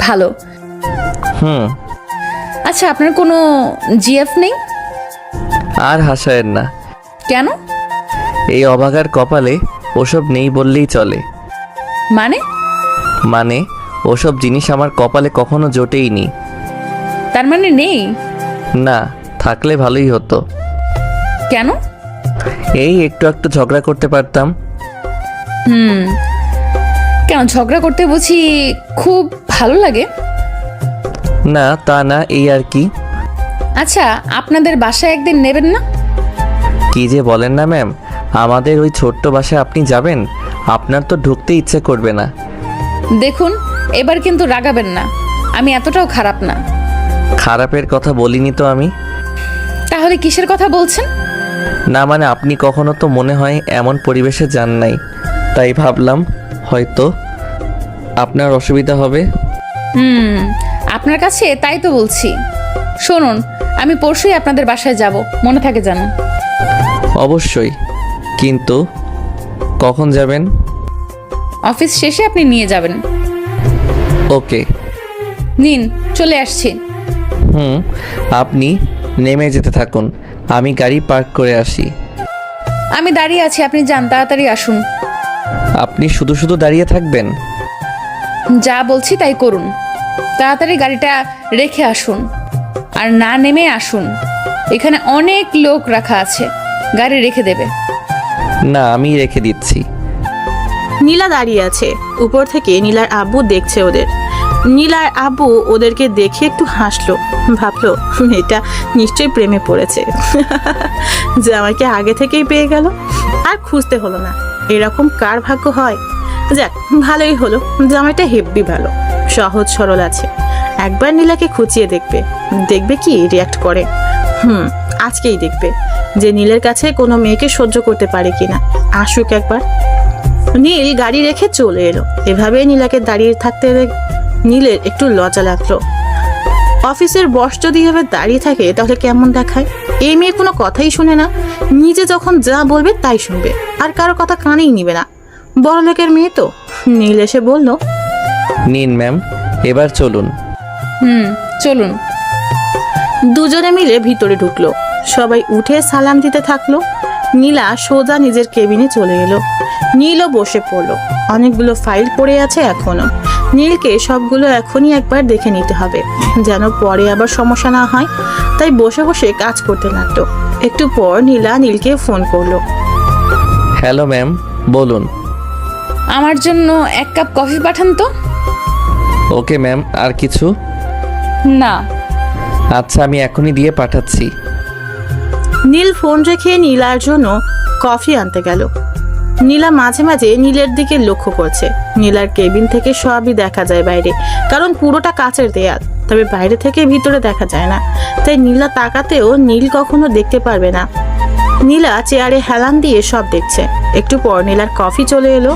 ভালো। হুম। আচ্ছা, আপনার কোনো জিএফ নেই? আর হাসায়েন না। কেন? এই অভাগার কপালে ওসব নেই বললেই চলে। মানে ওসব জিনিস আমার কপালে কখনো জোটেইনি। তার মানে নেই? না, থাকলে ভালোই হতো। কেন? এই একটু একটু ঝগড়া করতে পারতাম। কেন, ঝগড়া করতে বুঝি খুব ভালো লাগে? না তা না, এই আর কি। আচ্ছা, আপনাদের বাসায় একদিন নেবেন না? কি যে বলেন না ম্যাম, আমাদের ওই ছোট্ট বাসায় আপনি যাবেন? আপনার তো ঢুকতে ইচ্ছে করবে না। দেখুন, এবার কিন্তু রাগাবেন না, আমি এতটাও খারাপ না। খারাপের কথা বলিনি তো আমি। তাহলে কিসের কথা বলছেন? না মানে আপনি কখনো তো মনে হয় এমন পরিবেশে যান নাই, তাই ভাবলাম হয়তো আপনার অসুবিধা হবে। আপনার কাছে তাই তো বলছি। শুনুন, আমি পরশুই আপনাদের বাসায় যাব, মনে থাকে যেন। অবশ্যই, কিন্তু কখন যাবেন? অফিস শেষে আপনি নিয়ে যাবেন। ওকে। নিন, চলে আসছি। আপনি নেমে যেতে থাকুন, আমি গাড়ি পার্ক করে আসি। আমি দাঁড়িয়ে আছি, আপনি যান, তাড়াতাড়ি আসুন। আপনি শুধু শুধু দাঁড়িয়ে থাকবেন? যা বলছি তাই করুন। তাড়াতাড়ি গাড়িটা রেখে আসুন, আর না নেমে আসুন। এখানে অনেক লোক রাখা আছে, গাড়ি রেখে দেবে। না, আমি রেখে দিচ্ছি। নীলা দাঁড়িয়ে আছে। উপর থেকে নীলার আব্বু দেখছে ওদের। নীল আর আব্বু ওদেরকে দেখে একটু হাসলো, ভাবলো মেয়েটা নিশ্চয়ই প্রেমে পড়েছে। জামাইকে আগে থেকেই পেয়ে গেল, আর খুঁজতে হলো না। এরকম কার ভাগ্য হয়? যাক, ভালোই হলো, জামাইটা হেব্বি ভালো, সহজ সরল আছে। একবার নীলাকে খুঁচিয়ে দেখবে, দেখবে কি রিয়াক্ট করে। আজকেই দেখবে যে নীলের কাছে কোনো মেয়েকে সহ্য করতে পারে কিনা। আসুক একবার। নীল গাড়ি রেখে চলে এলো। এভাবে নীলাকে দাঁড়িয়ে থাকতে নীলের একটু লজ্জা লাগলো। অফিসের বস যদি এভাবে দাঁড়িয়ে থাকে তাহলে কেমন দেখায়? এই মেয়ে কোনো কথাই শুনে না, নিজে যখন যা বলবে তাই শুনবে, আর কারো কথা কানেই নিবে না। বড় লোকের মেয়ে তো। নীল এসে বলল, নিন ম্যাম, এবার চলুন। চলুন। দুজনে মিলে ভিতরে ঢুকলো। সবাই উঠে সালাম দিতে থাকলো। নীলা সোজা নিজের কেবিনে চলে এলো। নীলও বসে পড়লো। অনেকগুলো ফাইল পড়ে আছে এখনো। নীলকে সবগুলো এখনই একবার দেখে নিতে হবে, যেন পরে আবার সমস্যা না হয়। তাই বসে বসে কাজ করতে লাগলো। একটু পর নীলা নীলকে ফোন করলো। হ্যালো ম্যাম, বলুন। আমার জন্য 1 কাপ কফি পাঠান তো। ওকে ম্যাম, আর কিছু? না। আচ্ছা, আমি এখনই দিয়ে পাঠাচ্ছি। নীল ফোন রেখে নীলার জন্য কফি আনতে গেল। নীলা মাঝে মাঝে নীলের দিকে লক্ষ্য করছে। নীলার কেবিন থেকে সবই দেখা যায় বাইরে, কারণ পুরোটা কাচের দেয়াল, তবে বাইরে থেকে ভিতরে দেখা যায় না। তাই নীলা তাকাতেও নীল কখনো দেখতে পারবে না। নীলা চেয়ারে হেলান দিয়ে সব দেখছে। একটু পর নীলার কফি চলে এলো।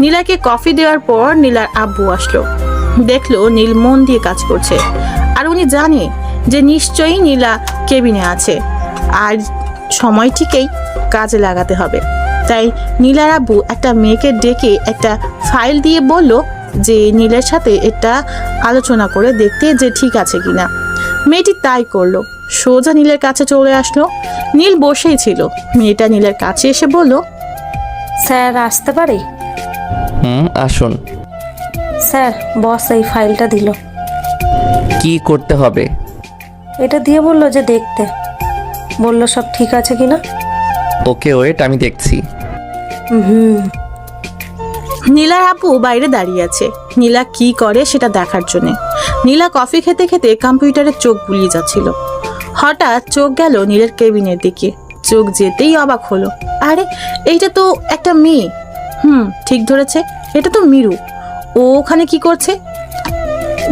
নীলাকে কফি দেওয়ার পর নীলার আব্বু আসলো। দেখলো নীল মন দিয়ে কাজ করছে, আর উনি জানে যে নিশ্চয়ই নীলা কেবিনে আছে, আর সময় ঠিকই কাজে লাগাতে হবে। তাই নীলার আব্বু একটা মেয়েকে ডেকে একটা ফাইল দিয়ে বলল যে নীলের সাথে এটা আলোচনা করে দেখতে যে ঠিক আছে কিনা। মেয়েটি তাই করলো, সোজা নীলের কাছে চলে আসলো। নীল বসেই ছিল। মেয়েটা নীলের কাছে এসে বলল, স্যার আসতে পারি? আসুন। স্যার, বস এই ফাইলটা দিল। কি করতে হবে? এটা দিয়ে বললো যে দেখতে, বললো সব ঠিক আছে কিনা। ওকে ওয়েট, আমি দেখছি। নীলার আব্বু বাইরে দাঁড়িয়ে আছে নীলা কি করে সেটা দেখার জন্য। নীলা কফি খেতে খেতে কম্পিউটারে চোখ বুলিয়ে যাচ্ছিল। হঠাৎ চোখ গেল নীলের কেবিনের দিকে। চোখ যেতেই অবাক হলো, আরে এইটা তো একটা মেয়ে। ঠিক ধরেছে, এটা তো মিরু। ও ওখানে কি করছে?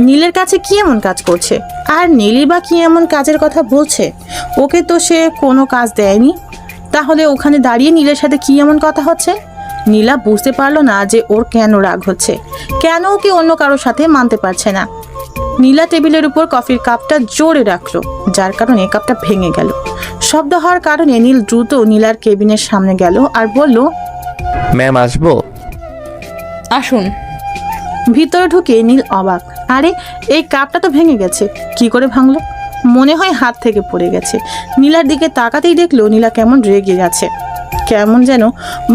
নীলের কাছে কি এমন কাজ করছে? আর নীলই বা কি এমন কাজের কথা বলছে? ওকে তো সে কোনো কাজ দেয়নি, তাহলে ওখানে দাঁড়িয়ে নীলের সাথে কি এমন কথা হচ্ছে? নীলা বুঝতে পারলো না যে ওর কেন রাগ হচ্ছে, কেন ওকে অন্য কারোর সাথে মানতে পারছে না। নীলা টেবিলের উপর কফির কাপটা জোরে রাখলো, যার কারণে কাপটা ভেঙে গেল। শব্দ হওয়ার কারণে নীল দ্রুত নীলার কেবিনের সামনে গেল আর বলল, ম্যাম আসবো? আসুন। ভিতরে ঢুকে নীল অবাক, আরে এই কাপটা তো ভেঙে গেছে। কি করে ভাঙলো? মনে হয় হাত থেকে পড়ে গেছে। নীলার দিকে তাকাতেই দেখলো নীলা কেমন রেগে গেছে, কেমন যেন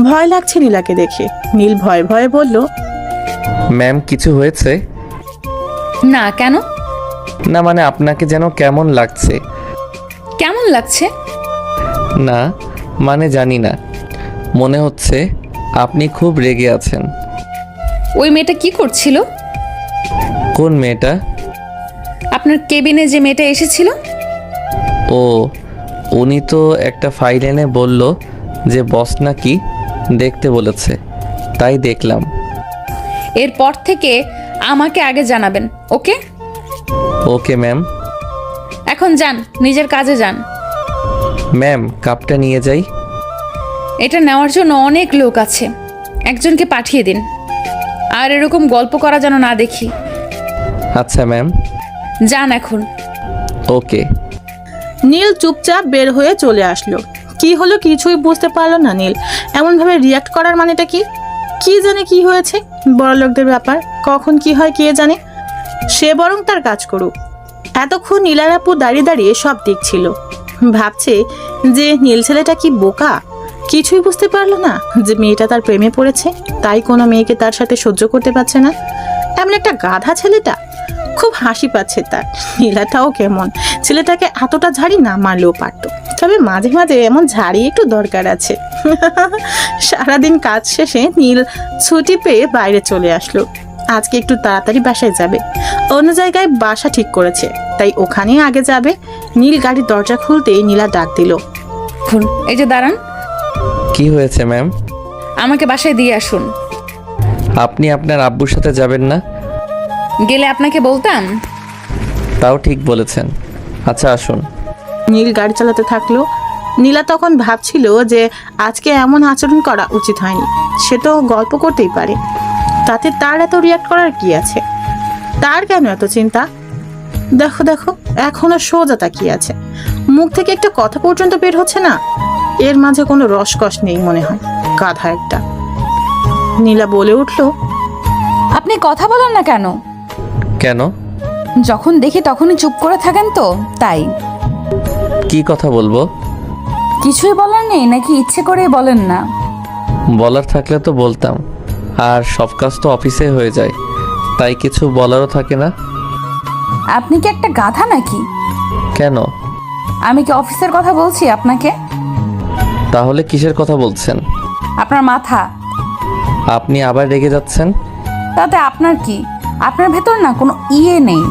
ভয় লাগছে নীলাকে দেখে। নীল ভয়ে ভয়ে বলল, ম্যাম কিছু হয়েছে? না, কেন? না মানে আপনাকে যেন কেমন লাগছে। কেমন লাগছে? না মানে জানি না, মনে হচ্ছে আপনি খুব রেগে আছেন। ওই মেয়েটা কি করছিল? কোন মেয়েটা? আপনার কেবিনে যে মেয়েটা এসেছিল। ও, উনি তো একটা ফাইল এনে বলল যে বস নাকি দেখতে বলেছে, তাই দেখলাম। এরপর থেকে আমাকে আগে জানাবেন, ওকে? Okay ma'am. এখন যান, নিজের কাজে যান। ম্যাম কাপটা নিয়ে যাই। এটা নেওয়ার জন্য অনেক লোক আছে, একজনকে পাঠিয়ে দিন। আর এরকম গল্প করা যেন না দেখি। আচ্ছা ম্যাম। যান এখন। ওকে। নীল চুপচাপ বের হয়ে চলে আসলো। কি হলো কিছুই বুঝতে পারলো না নীল। এমনভাবে রিয়াক্ট করার মানেটা কি? কি জানে কি হয়েছে? বড় লোকদের ব্যাপার, কখন কি হয় কে জানে। সে বরং তার কাজ করুক। এতক্ষণ নীলার আপু দাঁড়িয়ে দাঁড়িয়ে সব দেখছিল, ভাবছে যে নীল ছেলেটা কি বোকা, কিছুই বুঝতে পারলো না যে মেয়েটা তার প্রেমে পড়েছে, তাই কোনো মেয়েকে তার সাথে সহ্য করতে পারছে না। এমন একটা গাধা ছেলেটা। খুব হাসি পাচ্ছে তার। নীলাটাও কেমন, ছেলেটাকে এতটা ঝাড়ি না মারলেও পারতো, তবে মাঝে মাঝে এমন ঝাড়ি একটু দরকার আছে। সারাদিন কাজ শেষে নীল ছুটি পেয়ে বাইরে চলে আসলো। আজকে একটু তাড়াতাড়ি বাসায় যাবে, অন্য জায়গায় বাসা ঠিক করেছে, তাই ওখানেই আগে যাবে। নীল গাড়ির দরজা খুলতেই নীলা ডাক দিল। এই যে দাঁড়ান, কি হয়েছে ম্যাম? আমাকে বাসায় দিয়ে আসুন। আপনি আপনার আব্বুর সাথে যাবেন না? গেলে আপনাকে বলতাম। তাও ঠিক বলেছেন। আচ্ছা আসুন। নীল গাড়ি চালাতে থাকলো। নীলা তখন ভাবছিল যে আজকে এমন আচরণ করা উচিত হয়নি। সে তো গল্প করতেই পারে, তাতে তার এত রিয়াক্ট করার কি আছে? তার কেন এত চিন্তা? দেখো দেখো, এখনো সোজা তাকিয়ে আছে, মুখ থেকে একটা কথা পর্যন্ত বের হচ্ছে না। এর মাঝে কোনো রসকস নেই মনে হয়, গাধা একটা। নীলা বলে উঠল, আপনি কথা বলেন না কেন? কেন? যখন দেখি তখনই চুপ করে থাকেন তো, তাই। কি কথা বলবো? কিছুই বলার নেই নাকি ইচ্ছে করেই বলেন না? বলার থাকলে তো বলতাম, আর সব কাজ তো অফিসে হয়ে যায়, তাই কিছু বলারও থাকে না। আপনি কি একটা গাধা নাকি? কেন? আমি কি অফিসের কথা বলছি আপনাকে? তাহলে কিসের কথা বলছেন? আপনার মাথা। আপনি আবার রেগে যাচ্ছেন? তাতে আপনার কি? আপনার ভেতর না কোনো ইয়ে নেই।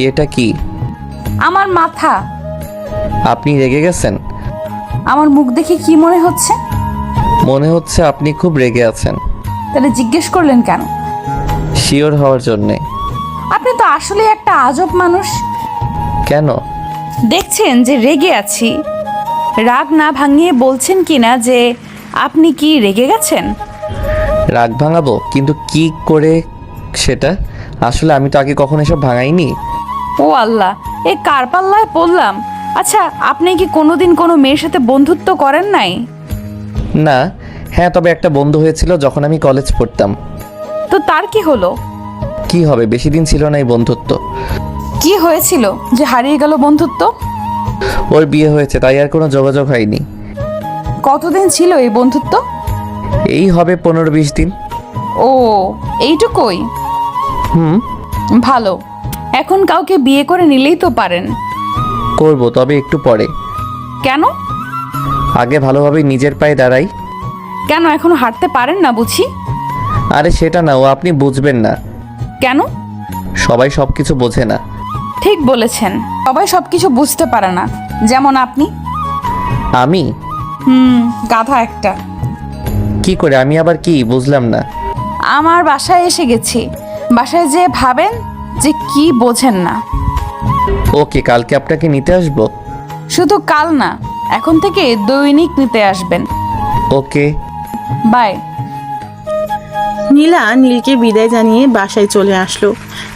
এটা কি? আমার মাথা। আপনি রেগে গেছেন? আমার মুখ দেখে কি মনে হচ্ছে? মনে হচ্ছে আপনি খুব রেগে আছেন। তাহলে জিজ্ঞেস করলেন কেন? শিওর হওয়ার জন্যে। আপনি তো আসলে একটা আজব মানুষ। কেন? দেখছেন যে রেগে আছি, রাগ না ভাঙিয়ে বলছেন কিনা যে আপনি কি রেগে গেছেন? রাগ ভাঙাবো, কিন্তু কি করে সেটা? আসলে আমি তো আগে কখনো এসব ভাঙাইনি। ও আল্লাহ, এ কার পাল্লায় পড়লাম। আচ্ছা, আপনি কি কোনোদিন কোনো মেয়ের সাথে বন্ধুত্ব করেন নাই? না। হ্যাঁ, তবে একটা বন্ধু হয়েছিল যখন আমি কলেজ পড়তাম। তো তার কি হলো? কি হবে, বেশি দিন ছিল না এই বন্ধুত্ব। কি হয়েছিল যে হারিয়ে গেল বন্ধুত্ব? ওর বিয়ে হয়েছে, তাই আর কোনো যোগাযোগ হয়নি। কতদিন ছিল এই বন্ধুত্ব? এই হবে 15-20 দিন। ও, এইটুকুই? হুম। ভালো। এখন কাউকে বিয়ে করে নিলেই তো পারেন। করব, তবে একটু পরে। কেন? আগে ভালোভাবে নিজের পায়ে দাঁড়াই। কেন এখনো হাঁটতে পারেন না বুঝি? আরে সেটা না, ও আপনি বুঝবেন না। কেন? সবাই সব কিছু বোঝে না। ঠিক বলেছেন, সবাই সবকিছু বুঝতে পারে না, যেমন আপনি। আমি? গাধা একটা। কি করে? আমি আবার কি বুঝলাম না। আমার বাসায় এসে গেছি, বাসায় যেয়ে ভাবেন যে কি বোঝেন না। ওকে, কালকে আপনাকে নিতে আসবো। শুধু কাল না, এখন থেকে দৈনিক নিতে আসবেন। Okay bye. নীলা নীলকে বিদায় জানিয়ে বাসায় চলে আসলো।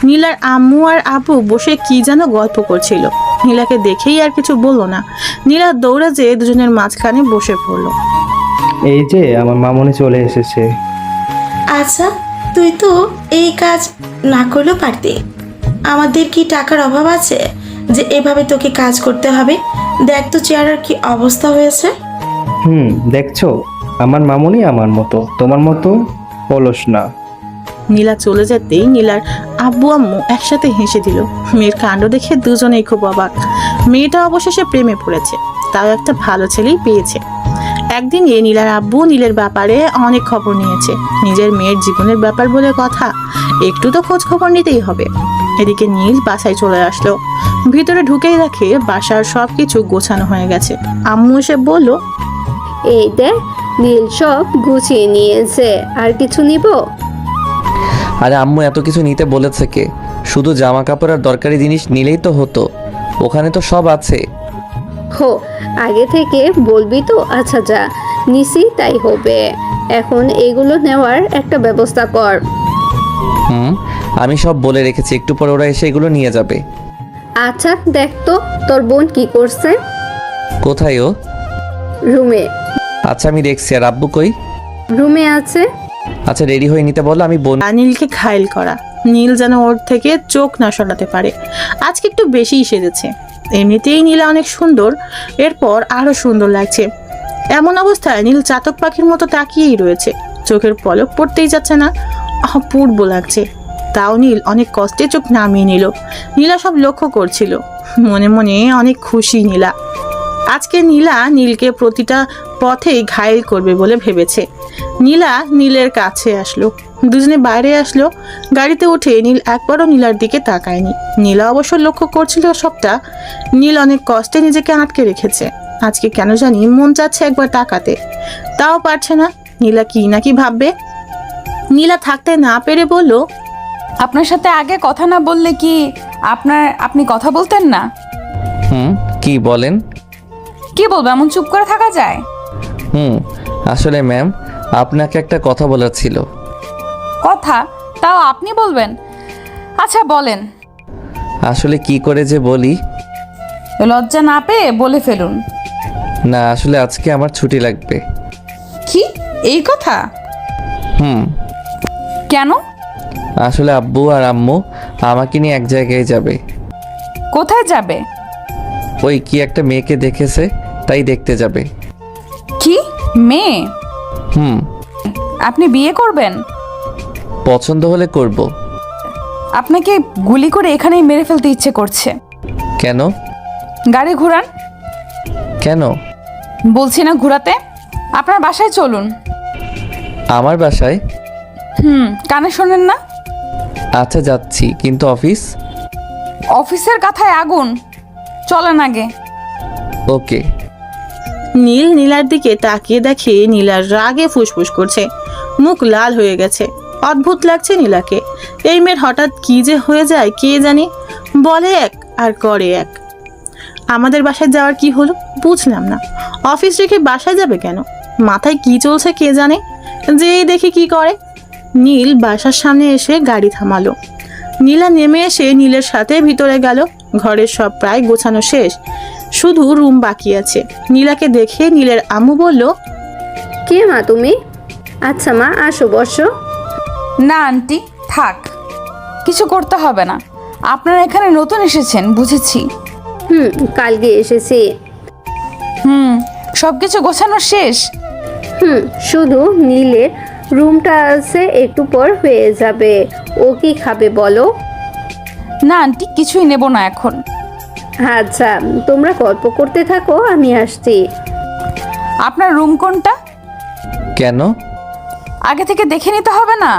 নীলার আম্মু আর আব্বু বসে কি যেন গল্প করছিল। নীলাকে দেখেই আর কিছু বললো না। নীলা দৌড়ে যেয়ে দুজনের মাঝখানে বসে পড়লো। এই যে আমার মামনি চলে এসেছে। আচ্ছা, তুই তো এই কাজ না করলেও পারতি। আমাদের কি টাকার অভাব আছে যে এভাবে তোকে কাজ করতে হবে? দেখ তো চেয়ারের কি অবস্থা হয়েছে। দেখছো, আমার মামনি আমার মতো, তোমার মতো অলস না। নীলা চলে যেতেই নীলার আব্বু আম্মু একসাথে হেসে দিল। মেয়ের কাণ্ড দেখে দুজনেই খুব অবাক। মেয়েটা অবশেষে প্রেমে পড়েছে, তাও একটা ভালো ছেলেই পেয়েছে। একদিন নীলার আব্বু নীলের ব্যাপারে অনেক খবর নিয়েছে। নিজের মেয়ের জীবনের ব্যাপার বলে কথা, একটু তো খোঁজ খবর নিতেই হবে। এদিকে নীল বাসায় চলে আসলো। ভিতরে ঢুকেই দেখে বাসার সবকিছু গোছানো হয়ে গেছে। আম্মু এসে বলল, এই দেখ, নীল সব গুছিয়ে নিয়েছে, আর কিছু নিব? আরে আম্মু এত কিছু নিতে বলেছে কে? শুধু জামা কাপড় আর দরকারি জিনিস নিলেই তো হতো, ওখানে তো সব আছে। হো, আগে থেকে বলবি তো? আচ্ছা যা, নিছি তাই হবে। এখন এগুলো নেওয়ার একটা ব্যবস্থা কর। আমি সব বলে রেখেছি, একটু পর ওরা এসে এগুলো নিয়ে যাবে। আচ্ছা দেখ তো, তোর বোন কি করছে? কোথায় ও? রুমে। আচ্ছা আমি দেখছি। আর আব্বু কই? রুমে আছে। আচ্ছা রেডি হয়ে নিতে বলো, আমি বোন। নীলকে ঘায়েল করা। নীল যেন ওর থেকে চোখ না সরাতে পারে। আজকে একটু বেশিই সেজেছে। এমনিতেই নীলা অনেক সুন্দর, এরপর আরো সুন্দর লাগছে। এমন অবস্থায় নীল চাতক পাখির মতো তাকিয়েই রয়েছে, চোখের পলক পড়তেই যাচ্ছে না। অপূর্ব লাগছে। তাও নীল অনেক কষ্টে চোখ নামিয়ে নিল। নীলা সব লক্ষ্য করছিল, মনে মনে অনেক খুশি নীলা। আজকে নীলা নীলকে প্রতিটা পথেই ঘায়েল করবে বলে ভেবেছে। নীলা নীলের কাছে আসলো। দুজনে বাইরে আসলো। গাড়িতে উঠে নীল একবারও নীলার দিকে তাকায়নি। নীলা অবশ্য লক্ষ্য করছিল সবটা। নীল অনেক কষ্টে নিজেকে আটকে রেখেছে। আজকে কেন জানি মন চাচ্ছে একবার তাকাতে, তাও পারছে না। নীলা কি নাকি ভাববে। নীলা থাকতে না পেরে বলল, আপনার সাথে আগে কথা না বললে কি আপনি কথা বলতেন না? কি বলেন? কি বলবো, এমন চুপ করে থাকা যায়? আসলে ম্যাম, আপনাকে একটা কথা বলার ছিল। কথা? তাও আপনি বলবেন? আচ্ছা বলেন। আসলে কি করে যে বলি। লজ্জা না পেয়ে বলে ফেলুন। না, আসলে আজকে আমার ছুটি লাগবে। কি এই কথা? কেন? আসলে আব্বু আর আম্মু আমাকে নিয়ে এক জায়গায় যাবে। কোথায় যাবে? ওই কি একটা মেয়েকে দেখেছে, তাই দেখতে যাবে। কি মেয়ে? আপনি বিয়ে করবেন? পছন্দ হলে করব। আপনাকে গুলি করে এখানেই মেরে ফেলতে ইচ্ছে করছে। কেন? গাড়ি ঘোরান। কেন? বলছি না ঘোরাতে। আপনার বাসায় চলুন। আমার বাসায়? কানে শোনেন না? আচ্ছা যাচ্ছি, কিন্তু অফিস? অফিসের কথায় আগুন। চলেন আগে। ওকে। নীল নীলার দিকে তাকিয়ে দেখে নীলার রাগে ফুসফুস করছে, মুখ লাল হয়ে গেছে। অদ্ভুত লাগছে নীলাকে। এই মেয়ের হঠাৎ কি যে হয়ে যায় কে জানে। বলে এক আর করে এক। আমাদের বাসায় যাওয়ার কি হলো বুঝলাম না। অফিস রেখে বাসায় যাবে কেন? মাথায় কি চলছে কে জানে। যেই দেখি কি করে। নীল বাসার সামনে এসে গাড়ি থামালো। নীলা নেমে এসে নীলের সাথে ভিতরে গেল। ঘরের সব প্রায় গোছানো শেষ, শুধু রুম বাকি আছে। নীলাকে দেখে নীলের আম্মু বলল, কে মা তুমি? আচ্ছা মা, আসো বসো। না আন্টি থাক, কিছু করতে হবে না। আপনারা এখানে নতুন এসেছেন বুঝেছি। কালকে এসেছি। সব কিছু গোছানো শেষ? শুধু নীলের রুমটা আছে, একটু পর হয়ে যাবে। ও কি খাবে বলো? না আন্টি, কিছুই নেব না এখন। আচ্ছা তোমরা গল্প করতে থাকো, আমি আসছি। আপনার রুম কোনটা? কেন? আগে থেকে দেখে নিতে হবে না?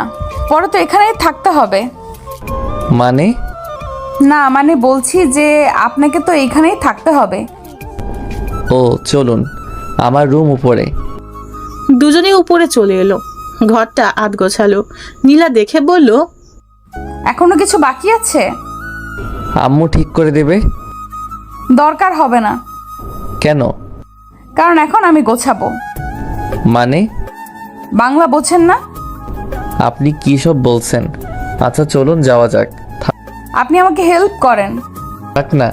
পরে তো এখানেই থাকতে হবে। মানে? না মানে বলছি যে আপনাকে তো এইখানেই থাকতে হবে। ও চলুন, আমার রুম উপরে। দুজনেই উপরে চলে এলো। ঘরটা আধ গোছালো। নীলা দেখে বলল, এখনো কিছু বাকি আছে? আম্মু ঠিক করে দেবে। দরকার হবে না। কেন? কারণ এখন আমি গোছাবো। মানে? বাংলা বোঝেন না? আপনি কি সব বলছেন? আচ্ছা চলুন যাওয়া যাক। আপনি আমাকে হেল্প করেন। থাক না,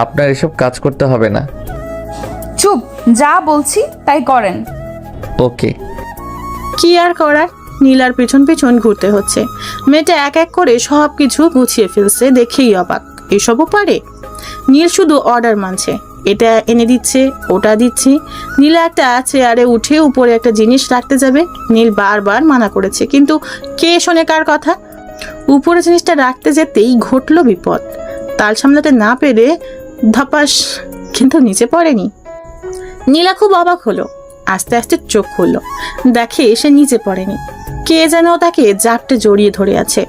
আপনার এসব কাজ করতে হবে না। চুপ, যা বলছি তাই করেন। ওকে। কি আর করার, নীলার পেছন পেছন ঘুরতে হচ্ছে। মেয়েটা এক এক করে সব কিছু গুছিয়ে ফেলছে, দেখেই অবাক। এসবও পারে? নীল শুধু অর্ডার মানছে, এটা এনে দিচ্ছে, ওটা দিচ্ছে। নীলা একটা চেয়ারে উঠে উপরে একটা জিনিস রাখতে যাবে। নীল বারবার মানা করেছে, কিন্তু কে শোনে কার কথা। উপরে জিনিসটা রাখতে যেতেই ঘটলো বিপদ। তাল সামলাতে না পেরে ধপাস, কিন্তু নিচে পড়েনি। নীলা খুব অবাক হলো। আস্তে আস্তে চোখ খুললো, দেখে সে নিচে পড়েনি। কে যেন তাকে জাপটে জড়িয়ে ধরে আছে।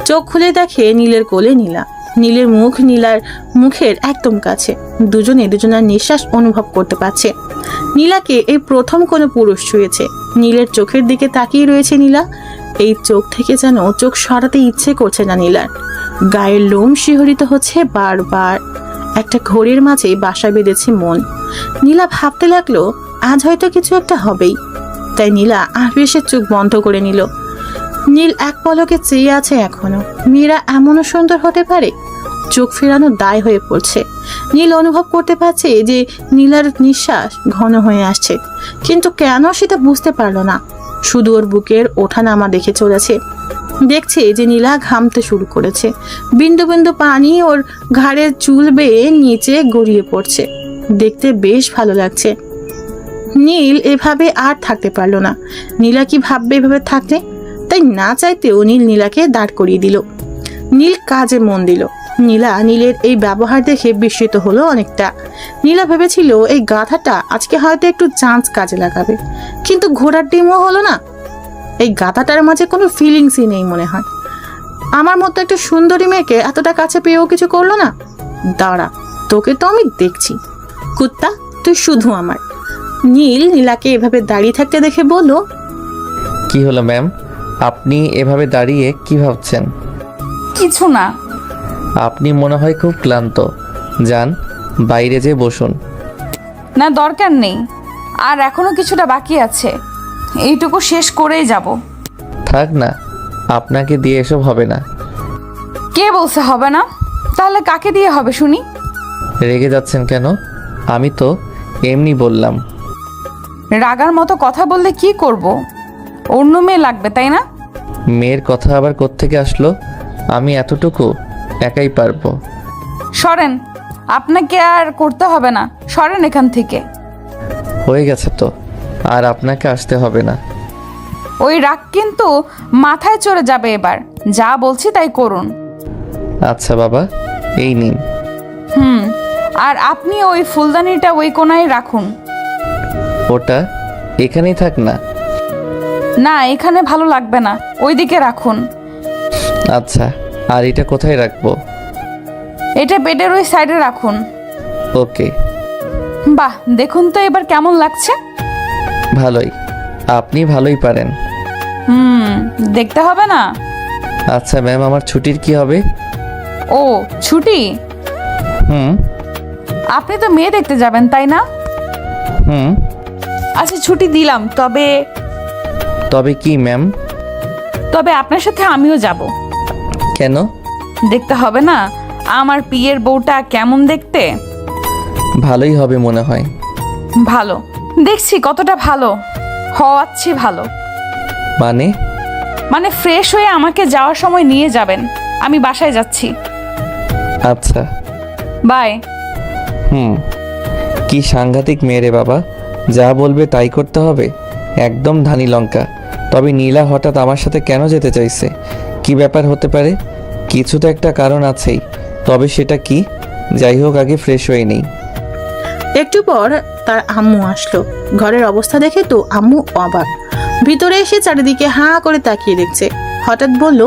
চোখ খুলে দেখে নীলের কোলে নীলা। নীলের মুখ নীলার মুখের একদম কাছে। দুজনে দুজনের নিঃশ্বাস অনুভব করতে পারছে। নীলাকে এই প্রথম কোনো পুরুষ ছুঁয়েছে। নীলের চোখের দিকে তাকিয়ে রয়েছে নীলা। এই চোখ থেকে যেন চোখ সরাতে ইচ্ছে করছে না নীলার। গায়ের লোম শিহরিত হচ্ছে বারবার। একটা ঘড়ির মাঝে বাসা বেঁধেছে মন। নীলা ভাবতে লাগলো আজ হয়তো কিছু একটা হবেই। তাই নীলা আবেশে চোখ বন্ধ করে নিল। নীল এক পলকে চেয়ে আছে এখনো। মেয়েরা এমনও সুন্দর হতে পারে? চোখ ফেরানো দায় হয়ে পড়ছে। নীল অনুভব করতে পারছে যে নীলার নিঃশ্বাস ঘন হয়ে আসছে, কিন্তু কেন সেটা বুঝতে পারলো না। শুধু ওর বুকের ওঠানামা দেখে চলেছে। দেখছে যে নীলা ঘামতে শুরু করেছে। বিন্দু বিন্দু পানি ওর ঘাড়ের চুল বেয়ে নিচে গড়িয়ে পড়ছে। দেখতে বেশ ভালো লাগছে। নীল এভাবে আর থাকতে পারলো না। নীলা কি ভাববে এভাবে থাকলে? তাই না চাইতেও নীল নীলাকে দাঁড় করিয়ে দিল। নীল কাজে মন দিল। নীলা নীলের এই ব্যবহার দেখে বিস্মিত হলো অনেকটা। নীলা ভেবেছিল এই গাধাটা আজকে হয়তো একটু চান্স কাজে লাগাবে, কিন্তু ঘোড়ার ডিমও হলো না। এই গাধাটার মাঝে কোনো ফিলিংসই নেই মনে হয়। আমার মতো একটা সুন্দরী মেয়েকে এতটা কাছে পেয়েও কিছু করলো না। দাঁড়া, তোকে তো আমি দেখছি। কুত্তা, তুই শুধু আমার। নীল নীলাকে এভাবে দাঁড়িয়ে থাকতে দেখে বলল, কি হলো ম্যাম, আপনি এভাবে দাঁড়িয়ে কি ভাবছেন? কিছু না। আপনি মনে হয় খুব ক্লান্ত, যান বাইরে যেয়ে বসুন। না, দরকার নেই, আর এখনো কিছুটা বাকি আছে, এইটুকু শেষ করেই যাব। থাক না, আপনাকে দিয়ে এসব হবে না। কে বলছে হবে না? তাহলে কাকে দিয়ে হবে শুনি? রেগে যাচ্ছেন কেন? আমি তো এমনি বললাম। রাগার মতো কথা বললে কি করব? অন্য মেয়ে লাগবে, তাই না? মেয়ের কথা আবার কোত্থেকে আসলো? আমি এতটুকু একাই পারবো। সরেন, আপনাকে আর করতে হবে না, সরেন এখান থেকে। হয়ে গেছে তো, আর আপনাকে আসতে হবে না। ওই রাগ কিন্তু মাথায় চড়ে যাবে এবার। যা বলছি তাই করুন। আচ্ছা বাবা, এই নিন। আর আপনি ওই ফুলদানিটা ওই কোনায় রাখুন। ওটা এখানেই থাক না। না, এখানে ভালো লাগবে না, ওইদিকে রাখুন। আচ্ছা, আর এটা কোথায় রাখবো? এটা বেডের ওই সাইডে রাখুন। ওকে। বাহ, দেখুন তো এবার কেমন লাগছে? ভালোই, আপনি ভালোই পারেন। দেখতে হবে না? আচ্ছা ম্যাম, আমার ছুটির কি হবে? ও, ছুটি? হুম আপনি তো মেয়ে দেখতে যাবেন, তাই না? হুম আচ্ছা, ছুটি দিলাম, তবে তবে কি ম্যাম? তবে আপনার সাথে আমিও যাব। কেন? দেখতে হবে না আমার পিয়ের বউটা কেমন দেখতে? ভালোই হবে মনে হয়। ভালো দেখছি, কতটা ভালো হওয়াচ্ছি ভালো। মানে ফ্রেশ হয়ে আমাকে যাওয়ার সময় নিয়ে যাবেন। আমি বাসায় যাচ্ছি। আচ্ছা, বাই। কি সাংঘাতিক মেয়ে রে বাবা, যা বলবে তাই করতে হবে, একদম ধানি লঙ্কা। তবে নীলা হঠাৎ আমার সাথে কেন যেতে চাইছে? কি ব্যাপার হতে পারে? কিছু তো একটা কারণ আছেই, তবে সেটা কি? যাই হোক, আগে ফ্রেশ হয়ে নেই। একটু পর তার আম্মু আসলো। ঘরের অবস্থা দেখে তো আম্মু অবাক। ভিতরে এসে চারিদিকে হাঁ করে তাকিয়ে দেখছে। হঠাৎ বলল,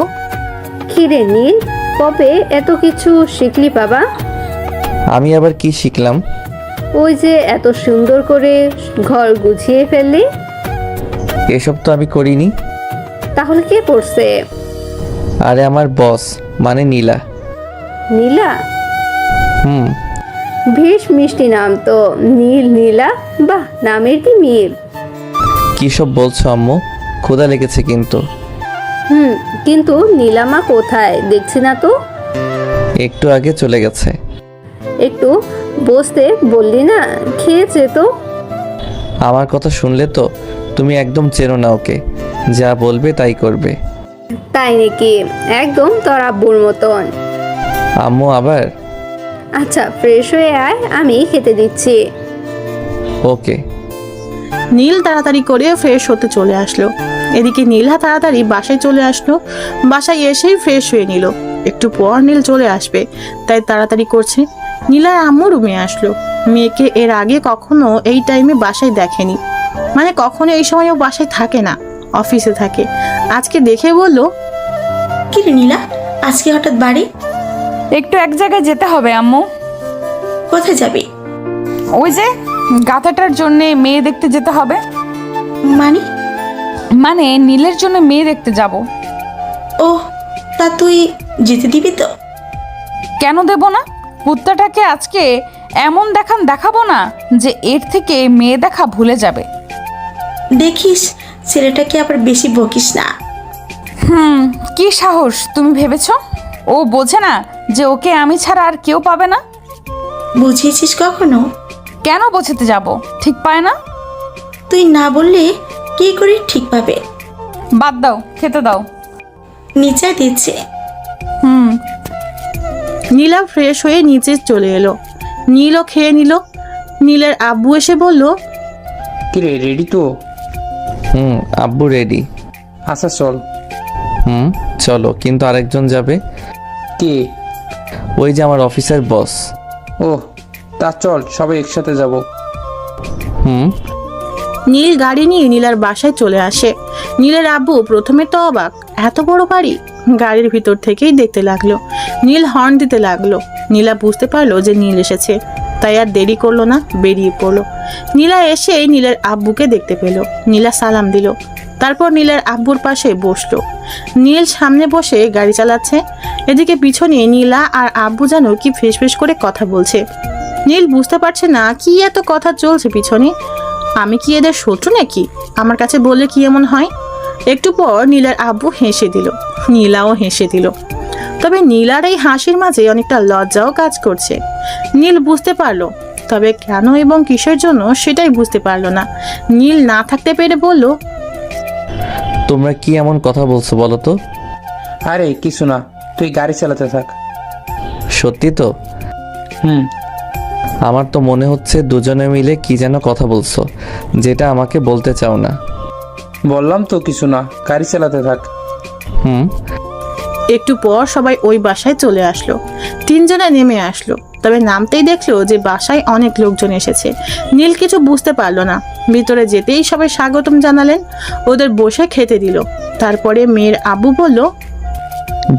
কিরে নীল, কবে এত কিছু শিখলি বাবা? আমি আবার কি শিখলাম? ওই যে এত সুন্দর করে ঘর গুছিয়ে ফেললি। এসব তো আমি করিনি। তাহলে কে করছে? আরে আমার বস, মানে নীলা। নীলা? হুম বেশ মিষ্টি নাম তো, নীল নীলা, বাহ, নামের কি মিল। কি সব বলছো আম্মু? ক্ষুধা লেগেছে কিন্তু। কিন্তু নীলামা কোথায় দেখছি না তো? একটু আগে চলে গেছে। একটু বসতে বললি না? খেয়েছে তো? আমার কথা শুনলে তো তুমি একদম চেনো না ওকে, যা বলবে তাই করবে। তাই নাকি? একদম তোর আব্বুর মতন। আম্মু আবার? আচ্ছা, ফ্রেশ হয়ে আয়, আমি খেতে দিচ্ছি। ওকে। নীল তাড়াতাড়ি করে ফ্রেশ হতে চলে আসলো। এদিকে নীলা তাড়াতাড়ি বাসায় চলে আসলো। বাসায় এসেই ফ্রেশ হয়ে নিল। একটু পর নীল চলে আসবে, তাই তাড়াতাড়ি করছে। নীলার আম্মু রুমে আসলো। মেয়েকে এর আগে কখনো এই টাইমে বাসায় দেখেনি, মানে কখনো এই সময় ও বাসায় থাকে না, অফিসে থাকে। আজকে দেখে বলল, কি রে নীলা, আজকে হঠাৎ বাড়ি? একটু এক জায়গায় যেতে হবে আম্মু। কোথায় যাবি? ওই যে গাথাটার জন্য মেয়ে দেখতে যেতে হবে। মানে নীলের জন্য মেয়ে দেখতে যাব। ও, তা তুই যেতে দিবি তো? কেন দেব না? কুত্তাটাকে আজকে এমন দেখাবো না যে এর থেকে মেয়ে দেখা ভুলে যাবে। দেখিস ছেলেটাকে আবার বেশি বকিস না। কি সাহস তুমি ভেবেছ? ও বোঝে না যে ওকে আমি ছাড়া আর কেউ পাবে না? বুঝিয়েছিস কখনো? কেন বোঝাতে যাব? ঠিক পায় না? তুই না বললে কি করে ঠিক পাবে? বাদ দাও, খেতে দাও। নিচে দিচ্ছে। নীলা ফ্রেশ হয়ে নিচে চলে এলো। নীলও খেয়ে নিল। নীলের আব্বু এসে বলল, কিরে, রেডি তো? আব্বু রেডি। আচ্ছা চল। চলো, কিন্তু আরেকজন যাবে। কে? ওই যে আমার অফিসের বস। ও, তা চল সবাই একসাথে যাব। নীল গাড়ি নিয়ে নীলার বাসায় চলে আসে। নীলের আব্বু প্রথমে তো অবাক, এত বড় বাড়ি। গাড়ির ভিতর থেকেই দেখতে লাগলো। নীল হর্ন দিতে লাগলো। নীলা বুঝতে পারলো যে নীল এসেছে, তাই আর দেরি করলো না, বেরিয়ে পড়লো। নীলা এসে নীলের আব্বুকে দেখতে পেল। নীলা সালাম দিল, তারপর নীলের আব্বুর পাশে বসলো। নীল সামনে বসে গাড়ি চালাচ্ছে, এদিকে পিছনে নীলা আর আব্বু যেন কি ফেসফেস করে কথা বলছে। নীল বুঝতে পারছে না কি এত কথা চলছে পিছনে। আমি কি এদের শত্রু নাকি? আমার কাছে বললে কি এমন হয়? একটু পর নীলার আব্বু হেসে দিল, নীলাও হেসে দিল। তবে নীলার এই হাসির মাঝে অনেকটা লজ্জাও কাজ করছে। নীল বুঝতে পারলো, তবে কেন এবং কিসের জন্য সেটাই বুঝতে পারলো না। নীল না থাকতে পেরে বলল, তোমরা কি এমন কথা বলছো বলো তো? আরে কিছু না, তুই গাড়ি চালাতে থাক। সত্যি তো? হুম। আমার তো মনে হচ্ছে দুজনে মিলে কি যেন কথা বলছো, যেটা আমাকে বলতে চাও না। বললাম তো কিছু না, গাড়ি চালাতে থাক। হুম। একটু পর সবাই ওই বাসায় চলে আসলো। তিনজনে নেমে আসলো, তবে নামতেই দেখলো যে বাসায় অনেক লোকজন এসেছে। নীল কিছু বুঝতে পারলো না। ভিতরে যেতেই সবাই স্বাগতম জানালেন, ওদের বসে খেতে দিল। তারপরে মেয়ের আব্বু বলল,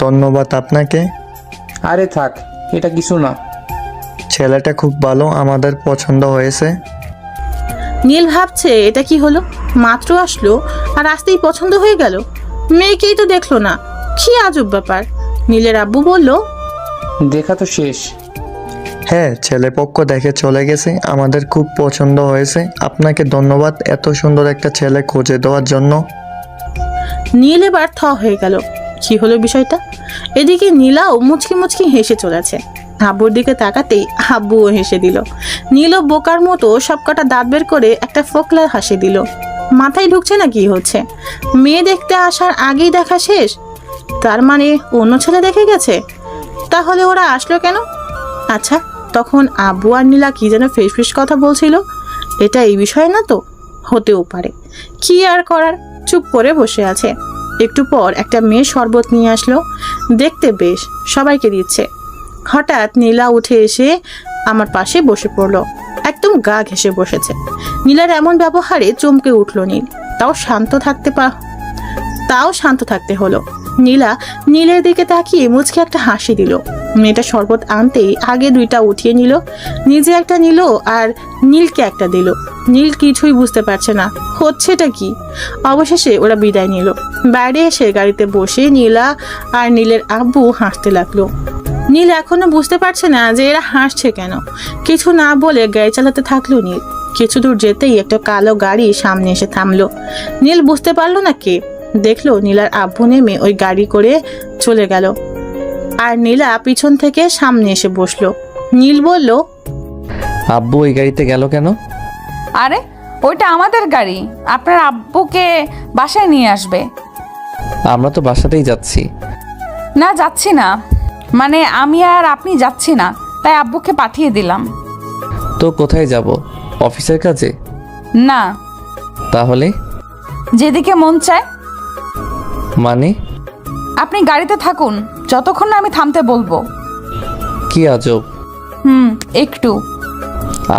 ধন্যবাদ আপনাকে। আরে থাক, এটা কিছু না। ছেলেটা খুব ভালো, আমাদের পছন্দ হয়েছে। নীল ভাবছে এটা কি হলো, মাত্র আসলো আর আসতেই পছন্দ হয়ে গেল। মেয়েকেই তো দেখলো না, কি আজব ব্যাপার। নীলের আব্বু বলল, দেখা তো শেষ। হ্যাঁ, ছেলে পক্ষ দেখে চলে গেছে, আমাদের খুব পছন্দ হয়েছে। আপনাকে ধন্যবাদ এত সুন্দর একটা ছেলে খুঁজে দেওয়ার জন্য। নীল এবার থ হয়ে গেল, কি হলো বিষয়টা। এদিকে নীলাও মুচকি মুচকি হেসে চলেছে। আব্বুর দিকে তাকাতেই আব্বুও হেসে দিল। নীলও বোকার মতো সবকটা দাঁত বের করে একটা ফোকলা হাসি দিল। মাথায় ঢুকছে না কি হচ্ছে। মেয়ে দেখতে আসার আগেই দেখা শেষ, তার মানে অন্য ছেলে দেখে গেছে। তাহলে ওরা আসলো কেন? আচ্ছা, তখন আব্বু আর নীলা কি যেন ফেসফেস কথা বলছিল, এটা এই বিষয়ে না তো? হতেও পারে, কি আর করার। চুপ করে বসে আছে। একটু পর একটা মেয়ে শরবত নিয়ে আসলো, দেখতে বেশ, সবাইকে দিচ্ছে। হঠাৎ নীলা উঠে এসে আমার পাশে বসে পড়লো, একদম গা ঘেঁষে বসেছে। নীলার এমন ব্যবহারে চমকে উঠলো নীল। তাও শান্ত থাকতে হলো। নীলা নীলের দিকে তাকিয়ে মুচকে একটা হাসি দিল। মেয়েটা শরবত আনতেই আগে দুইটা উঠিয়ে নিল, নিজে একটা নিল আর নীলকে একটা দিল। নীল কিছুই বুঝতে পারছে না হচ্ছেটা কি। অবশেষে ওরা বিদায় নিল। বাইরে এসে গাড়িতে বসে নীলা আর নীলের আব্বু হাসতে লাগলো। নীল এখনো বুঝতে পারছে না যে এরা হাসছে কেন। কিছু না বলে গাড়ি চালাতে থাকলো নীল। কিছু দূর যেতেই একটা কালো গাড়ি সামনে এসে থামলো। নীল বুঝতে পারলো না কে। দেখলো নীলার আব্বু নেমে ওই গাড়ি করে চলে গেল, আর নীলা পিছন থেকে সামনে এসে বসলো। নীল বলল, আব্বু ওই গাড়িতে গেল কেন? আরে ওইটা আমাদের গাড়ি, আপনার আব্বুকে বাসায় নিয়ে আসবে। আমরা তো বাসাতেই যাচ্ছি। না, যাচ্ছি না, মানে আমি আর আপনি যাচ্ছি না, তাই আব্বুকে পাঠিয়ে দিলাম। তো কোথায় যাব? অফিসের কাজে? না, তাহলে? যেদিকে মন চায়। মানে? আপনি গাড়িতে থাকুন যতক্ষণ না আমি থামতে বলবো। কি আজব। একটু।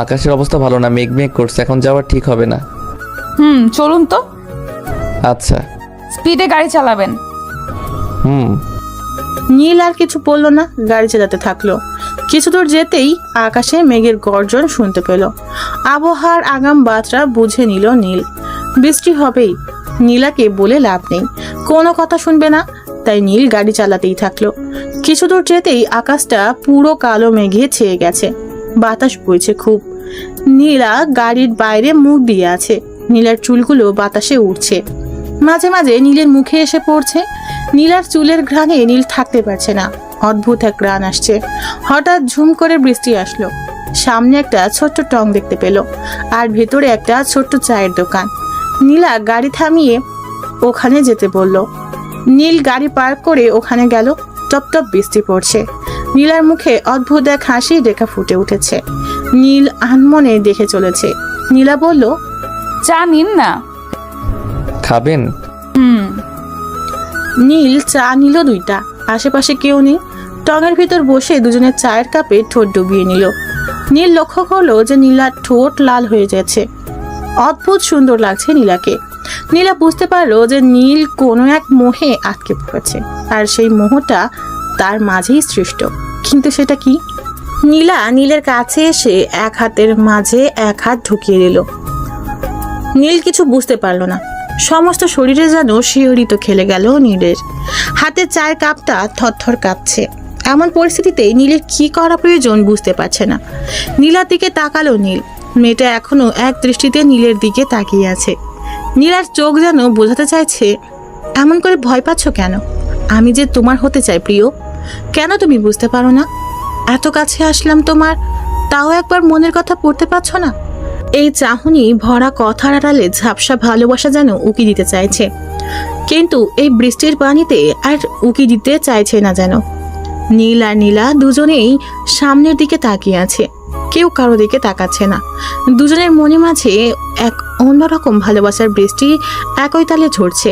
আকাশের অবস্থা ভালো না, মেঘ মেঘ করছে, এখন যাওয়া ঠিক হবে না। চলুন তো। আচ্ছা। স্পিডে গাড়ি চালাবেন। নীল আর কিছু বললো না, গাড়ি চালাতে থাকলো। কিছু দূর যেতেই আকাশে মেঘের গর্জন শুনতে পেল। আবহাওয়ার আগাম বার্তা বুঝে নিল নীল, বৃষ্টি হবেই। নীলাকে বলে লাভ নেই, কোনো কথা শুনবে না, তাই নীল গাড়ি চালাতেই থাকলো। কিছু দূর যেতেই আকাশটা পুরো কালো মেঘে ছেয়ে গেছে, বাতাস বইছে খুব। নীলা গাড়ির বাইরে মুখ দিয়ে আছে, নীলার চুলগুলো বাতাসে উড়ছে, মাঝে মাঝে নীলের মুখে এসে পড়ছে। নীলার চুলের ঘ্রাণে নীল থাকতে পারছে না, অদ্ভুত এক ঘ্রাণ আসছে। হঠাৎ ঝুম করে বৃষ্টি আসলো। সামনে একটা ছোট্ট টং দেখতে পেল, আর ভেতরে একটা ছোট্ট চায়ের দোকান। নীলা গাড়ি থামিয়ে ওখানে যেতে বলল। নীল গাড়ি পার্ক করে ওখানে গেল। টপ টপ বৃষ্টি পড়ছে। নীলার মুখে অদ্ভুত এক হাসির রেখা ফুটে উঠেছে। নীল আনমনে দেখে চলেছে। নীলা বলল, চা নিন না। খাবেন? নীল চা নিল দুইটা। আশেপাশে কেউ নেই। টঙের ভিতর বসে দুজনের চায়ের কাপে ঠোঁট ডুবিয়ে নিল। নীল লক্ষ্য করলো যে নীলার ঠোঁট লাল হয়ে যাচ্ছে। অদ্ভুত সুন্দর লাগছে নীলাকে। নীলা বুঝতে পারলো যে নীল কোনো এক মোহে আটকে পড়েছে, আর সেই মোহটা তার মাঝেই সৃষ্ট। কিন্তু সেটা কি? নীলা নীলের কাছে এসে এক হাতের মাঝে এক হাত ঢুকিয়ে দিল। নীল কিছু বুঝতে পারল না। সমস্ত শরীরে যেন শিহরিত খেলে গেল নীলের। হাতে চায়ের কাপটা থরথর কাঁপছে। এমন পরিস্থিতিতে নীলের কি করা প্রয়োজন বুঝতে পারছে না। নীলার দিকে তাকালো নীল। মেয়েটা এখনো এক দৃষ্টিতে নীলের দিকে তাকিয়ে আছে। নীলার চোখ যেন বোঝাতে চাইছে, এমন করে ভয় পাচ্ছ কেন? আমি যে তোমার হতে চাই প্রিয়, কেন তুমি বুঝতে পারো না? এত কাছে আসলাম তোমার, তাও একবার মনের কথা পড়তে পারছো না? এই চাহনি ভরা কথার আড়ালে ঝাপসা ভালোবাসা যেন উকি দিতে চাইছে, কিন্তু এই বৃষ্টির পানিতে আর উকি দিতে চাইছে না যেন। নীল আর নীলা দুজনেই সামনের দিকে তাকিয়ে আছে, কেউ কারো দিকে তাকাচ্ছে না। দুজনের মনে মাঝে এক অন্যরকম ভালোবাসার বৃষ্টি একই তালে ঝরছে।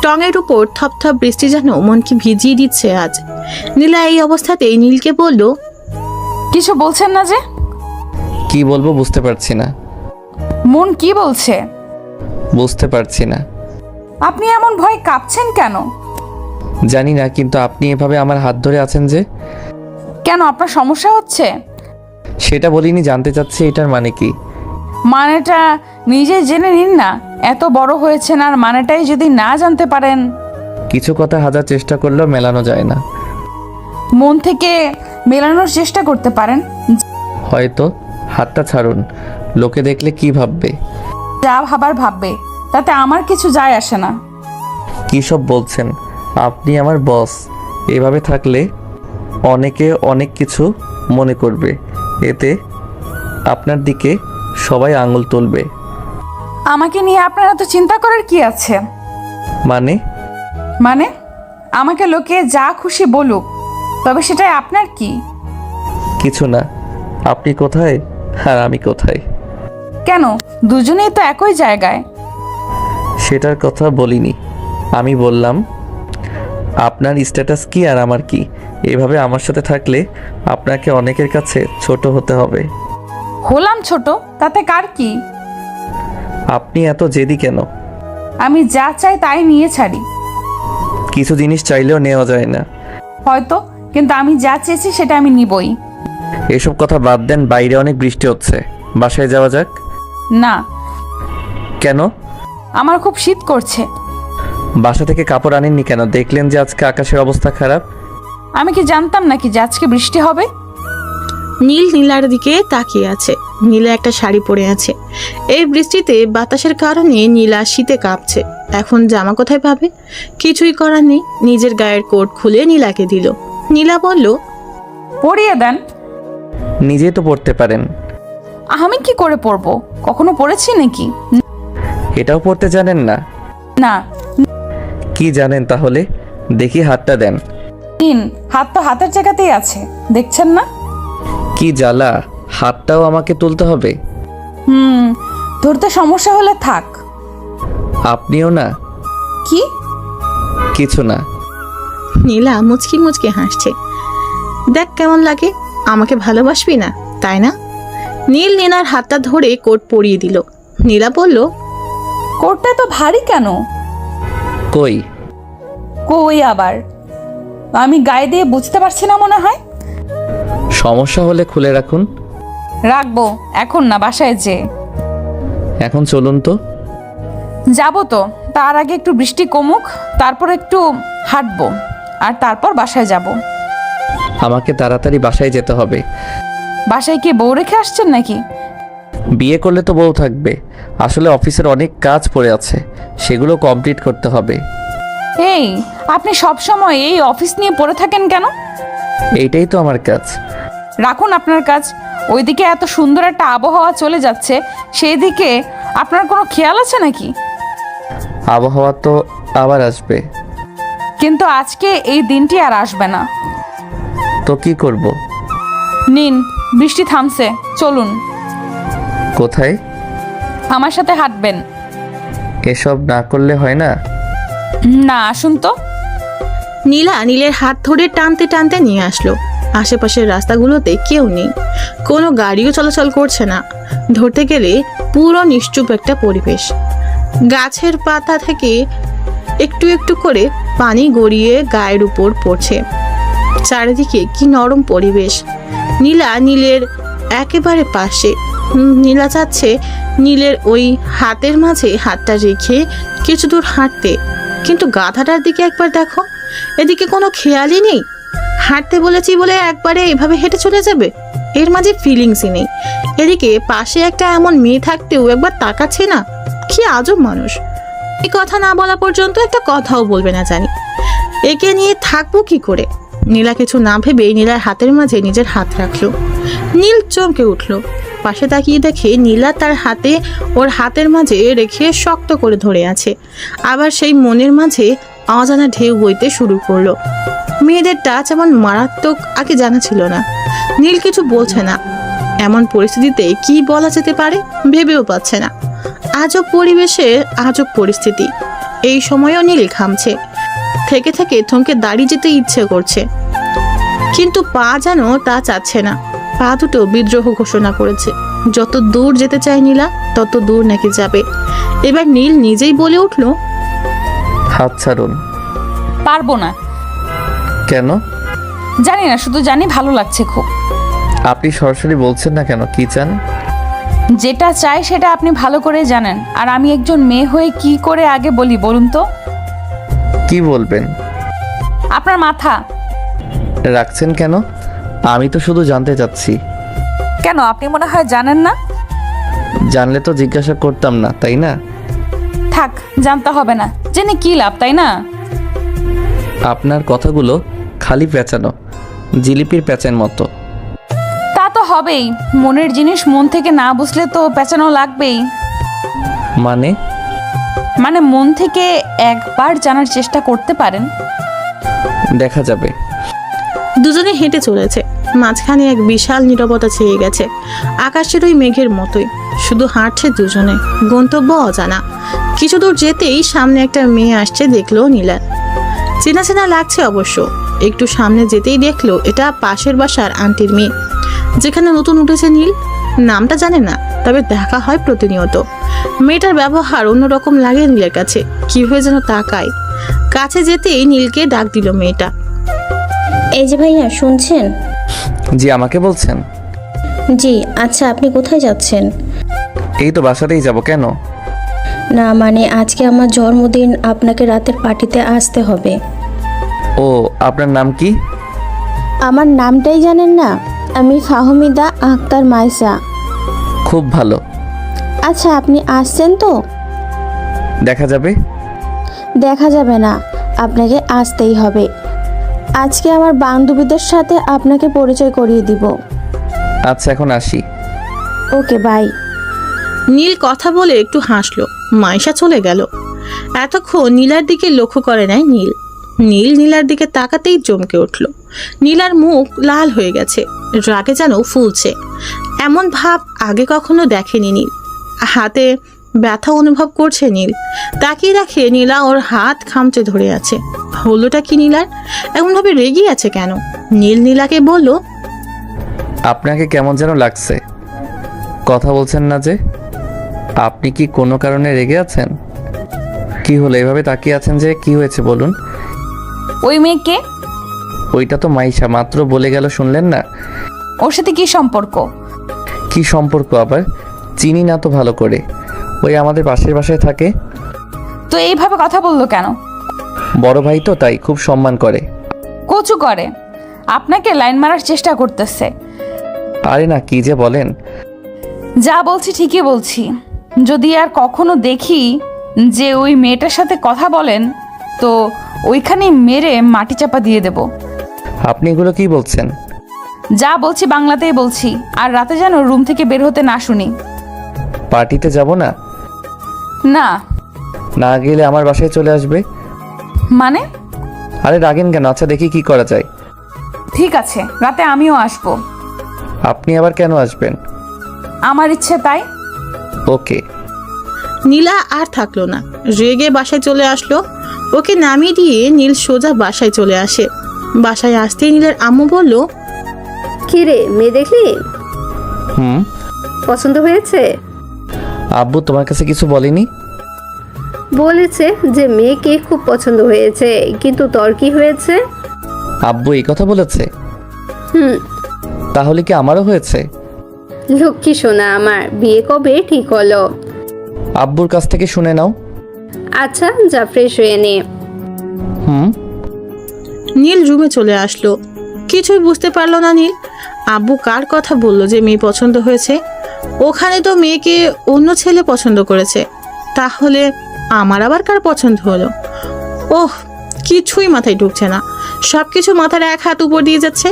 টঙের উপর থপথপ বৃষ্টি যেন মনকে ভিজিয়ে দিচ্ছে আজ। নীলা এই অবস্থাতেই নীলকে বলল, কিছু বলছেন না যে? কি বলবো বুঝতে পারছি না। মন কি বলছে? বুঝতে পারছি না। আপনি এমন ভয় কাঁপছেন কেন? জানি না, কিন্তু আপনি এভাবে আমার হাত ধরে আছেন যে। কেন, আপনার সমস্যা হচ্ছে? সেটা বলিনি, জানতে চাচ্ছি এটার মানে কি। মানেটা নিজে জেনে নিন না। এত বড় হয়েছেন আর মানেটাই যদি না জানতে পারেন। কিছু কথা হাজার চেষ্টা করলেও মেলানো যায় না। মন থেকে মেলানোর চেষ্টা করতে পারেন। হয়তো। হাতটা ছাড়ুন, লোকে দেখলে কি ভাববে? যা ভাবার ভাববে, তাতে আমার কিছু যায় আসে না। কী সব বলছেন? আপনি আমার বস। এভাবে থাকলে অনেকে অনেক কিছু মনে করবে, এতে আপনার দিকে সবাই আঙুল তুলবে। আমাকে নিয়ে আপনারা তো চিন্তা করার কি আছে? মানে আমাকে লোকে যা খুশি বলুক, তবে সেটাই আপনার কি? কিছু না। আপনি কোথায় আর আমি কোথায়? কেন, দুজনেই তো একই জায়গায়। সেটার কথা বলিনি। আমি বললাম আপনার স্ট্যাটাস কি আর আমার কি। এভাবে আমার সাথে থাকলে আপনাকে অনেকের কাছে ছোট হতে হবে। হলাম ছোট, তাতে কার কি? আপনি এত জেদি কেন? আমি যা চাই তাই নিয়ে ছাড়ি। কিছু জিনিস চাইলেও নেওয়া যায় না। হয়তো, কিন্তু আমি যা চেয়েছি সেটা আমি নিবই। এসব কথা বাদ দেন, বাইরে অনেক বৃষ্টি হচ্ছে, বাসায় যাওয়া যাক। না। কেন? আমার খুব শীত করছে। বাসা থেকে কাপড় আনেননি কেন? দেখলেন যে আজকে আকাশের অবস্থা খারাপ। আমি কি জানতাম নাকি যে আজকে বৃষ্টি হবে? নীল নীলার দিকে তাকিয়ে আছে। নীলা একটা শাড়ি পরে আছে। এই বৃষ্টিতে বাতাসের কারণে নীলা শীতে কাঁপছে। এখন জামা কোথায় পাবে? কিছুই করার নেই। নিজের গায়ের কোট খুলে নীলাকে দিল। নীলা বলল, পরিয়ে দেন। নিজেই তো পড়তে পারেন। আমি কি করে পরবো? কখনো পরেছি নাকি? এটাও পড়তে জানেন না? না। কি জানেন তাহলে? দেখি হাতটা দেন। নিন, হাত তো হাতের জায়গাতেই আছে, দেখছেন না? কি জ্বালা, হাতটাও আমাকে তুলতে হবে? ধরতে সমস্যা হলে থাক। আপনিও না? কি? কিছু না। নীলা মুচকি মুচকি হাসছে। দেখ কেমন লাগে, আমাকে ভালোবাসবি না তাই না? নীল নীলার হাতটা ধরে কোট পরিয়ে দিল। নীলা বলল, কোটটা তো ভারী কেন? কই আবার? আমি গায়ে দিয়ে বুঝতে পারছি না মনে হয়। সমস্যা হলে খুলে রাখুন। রাখবো, এখন না, বাসায় যে। এখন চলুন তো। যাবো তো, তার আগে একটু বৃষ্টি কমুক, তারপর একটু হাঁটবো, আর তারপর বাসায় যাব। আমাকে তাড়াতাড়ি বাসায় যেতে হবে। বাসায় কি বউ রেখে আসছেন নাকি? বিয়ে করলে তো বউ থাকবে। আসলে অফিসের অনেক কাজ পড়ে আছে, সেগুলো কমপ্লিট করতে হবে। এই, আপনি সব সময় এই অফিস নিয়ে পড়ে থাকেন কেন? এইটাই তো আমার কাজ। রাখুন আপনার কাজ। ওইদিকে এত সুন্দর একটা আবহাওয়া চলে যাচ্ছে, সেই দিকে আপনার কোনো খেয়াল আছে নাকি? আবহাওয়া তো আবার আসবে। কিন্তু আজকে এই দিনটি আর আসবে না। তো কি করব? নিন, বৃষ্টি থামছে, চলুন। কোথায়? আমার সাথে হাঁটবেন। এসব না করলে হয় না? না, আসুন তো। নীলা নীলের হাত ধরে টানতে টানতে নিয়ে আসলো। আশেপাশের রাস্তাগুলোতে কেউ নেই, কোনো গাড়িও চলাচল করছে না। ধরতে গেলে পুরো নিশ্চুপ একটা পরিবেশ। গাছের পাতা থেকে একটু একটু করে পানি গড়িয়ে গায়ের উপর পড়ছে। চারিদিকে কি নরম পরিবেশ। নীলা নীলের একেবারে পাশে। নীলা চাচ্ছে নীলের ওই হাতের মাঝে হাতটা রেখে কিছু দূর হাঁটতে, কিন্তু গাধাটার দিকে একবার দেখো, এদিকে কোনো খেয়ালই নেই। হাঁটতে বলেছি বলে একবারে এভাবে হেঁটে চলে যাবে, এর মাঝে ফিলিংসই নেই। এদিকে পাশে একটা এমন মেয়ে থাকতেও একবার তাকাচ্ছে না, কি আজব মানুষ। এই কথা না বলা পর্যন্ত একটা কথাও বলবে না জানি। একে নিয়ে থাকবো কি করে? নীলা কিছু না ভেবে নীলার হাতের মাঝে নিজের হাত রাখলো। নীল চমকে উঠলো। পাশে তাকিয়ে দেখে নীলা তার হাতে ওর হাতের মাঝে রেখে শক্ত করে ধরে আছে। আবার সেই মনের মাঝে অজানা ঢেউ বইতে শুরু করলো। মেয়েদের টাচ এমন মারাত্মক আগে জানা ছিল না। নীল কিছু বলছে না। এমন পরিস্থিতিতে কি বলা যেতে পারে ভেবেও পাচ্ছে না। আজব পরিবেশে আজব পরিস্থিতি। এই সময়ও নীল ঘামছে। থেকে থেকে থমকে দাঁড়িয়ে যেতে ইচ্ছে করছে, কিন্তু পা যেন তা চাচ্ছে না। পা দুটো বিদ্রোহ ঘোষণা করেছে। যত দূর যেতে চায় নীলা তত দূর নাকি যাবে। এবার নীল নিজেই বলে উঠল, হাত ছাড়ুন। পারবো না। কেন? জানি না, শুধু জানি ভালো লাগছে খুব। আপনি সরাসরি বলছেন না কেন, কি চান? যেটা চাই সেটা আপনি ভালো করে জানেন, আর আমি একজন মেয়ে হয়ে কি করে আগে বলি বলুন তো? কি বলবেন? আপনার মাথা। রাখছেন কেন? আমি তো শুধু জানতে চাচ্ছি। কেন, আপনি মনে হয় জানেন না? জানলে তো জিজ্ঞাসা করতাম না, তাই না? থাক, জানতে হবে না, জেনে কি লাভ, তাই না? আপনার কথাগুলো খালি পেঁচানো, জিলিপির প্যাঁচের মতো। তা তো হবেই, মনের জিনিস মন থেকে না বুঝলে তো পেঁচানো লাগবেই। মানে মন থেকে একবার জানার চেষ্টা করতে পারেন। দেখা যাবে। দুজনে হেঁটে চলেছে। মাঝখানে এক বিশাল নীরবতা ছেয়ে গেছে, আকাশের ওই মেঘের মতোই। শুধু হাঁটছে দুজনে, গন্তব্য অজানা। কিছু দূর যেতেই সামনে একটা মেয়ে আসছে দেখলো নীলা। চেনা চেনা লাগছে অবশ্য। একটু সামনে যেতেই দেখলো এটা পাশের বাসার আন্টির মেয়ে, যেখানে নতুন উঠেছে নীল। নামটা জানে না, তবে দেখা হয় প্রতিনিয়ত। মেয়েটার ব্যবহার অন্যরকম লাগে নীলের কাছে। কি হয়ে যেন তাকায়। কাছে যেতেই নীলকে ডাক দিল মেয়েটা। এই যে ভাইয়া, শুনছেন? জি, আমাকে বলছেন? জি। আচ্ছা, আপনি কোথায় যাচ্ছেন? এই তো বাসাতেই যাব। কেন? না মানে আজকে আমার জন্মদিন, আপনাকে রাতের পার্টিতে আসতে হবে। ও, আপনার নাম কি? আমার নামটাই জানেন না? আমি ফাহমিদা আক্তার মাইসা। খুব ভালো। আচ্ছা, আপনি আসছেন তো? দেখা যাবে। দেখা যাবে না, আপনাকে আসতেই হবে। আজকে আমার বান্ধবীদের সাথে আপনাকে পরিচয় করিয়ে দিব। আচ্ছা, এখন আসি। ওকে, বাই। নীল কথা বলে একটু হাসলো। মাইশা চলে গেল। এতক্ষণ নীলার দিকে লক্ষ্য করে নাই নীল। নীলার দিকে তাকাতেই চমকে উঠল। নীলার মুখ লাল হয়ে গেছে, রাগে যেন ফুলছে। এমন ভাব আগে কখনো দেখেনি নীল। হাতে ব্যথা অনুভব করছে নীল। তাকিয়ে রাখে নীলা ওর হাত খামচে ধরে আছে। হলোটা কি নীলার? এমনভাবে রেগে আছে কেন? নীলাকে বলল, আপনাকে কেমন যেন লাগছে। কথা বলছেন না যে। আপনি কি কোনো কারণে রেগে আছেন? কি হলো এভাবে তাকিয়ে আছেন যে? কি হয়েছে বলুন। ওই মেয়েকে? ওইটা তো মাইশা, মাত্র বলে গেল, শুনলেন না? ওর সাথে কি সম্পর্ক? কি সম্পর্ক আবার? চিনি না তো ভালো করে। ওই আমাদের পাশের বাসায় থাকে। তো এইভাবে কথা বললো কেন? বড় ভাই তো, তাই খুব সম্মান করে। কচু করে। আপনাকে লাইন মারার চেষ্টা করতেছে। আরে না, কি যে বলেন। যা বলছি ঠিকই বলছি। যদি আর কখনো দেখি যে ওই মেয়েটার সাথে কথা বলেন, তো ওইখানেই মেরে মাটি চাপা দিয়ে দেব। আপনি এগুলো কি বলছেন? যা বলছি বাংলাতেই বলছি, আর রাতে যেন রুম থেকে বের হতে না শুনি। পার্টিতে যাব না? না। না গেলে আমার বাসায় চলে আসবে। মানে? আরে রাগেন কেন? আচ্ছা, দেখি কি করা যায়। ঠিক আছে, রাতে আমিও আসবো। আপনি আবার কেন আসবেন? আমার ইচ্ছে তাই। ওকে। নীলা আর থাকলো না, রেগে বাসায় চলে আসলো। ওকে নামিয়ে দিয়ে নীল সোজা বাসায় চলে আসে। বাসায় আসতেই নীলের আম্মু বলল, কি রে, মেয়ে দেখলি? পছন্দ হয়েছে? আব্বু তোমার কাছে কিছু বলেনি? বলেছে যে মেয়েকে খুব পছন্দ হয়েছে, কিন্তু তোর কি হয়েছে? আব্বু এই কথা বলেছে? হুম। তাহলে কি আমারও হয়েছে? লক্ষ্মী সোনা আমার, বিয়ে কবে ঠিক হলো? আব্বুর কাছ থেকে শুনে নাও। আচ্ছা যা, ফ্রেশ হয়ে নে। হুম। নীল রুমে চলে আসলো। কিছুই বুঝতে পারলো না নীল। আব্বু কার কথা বললো যে মেয়ে পছন্দ হয়েছে? ওখানে তো মেয়েকে অন্য ছেলে পছন্দ করেছে, তাহলে আমার আবার কার পছন্দ হলো? ওহ, কিছুই মাথায় ঢুকছে না। সব কিছু মাথার এক হাত উপর দিয়ে যাচ্ছে।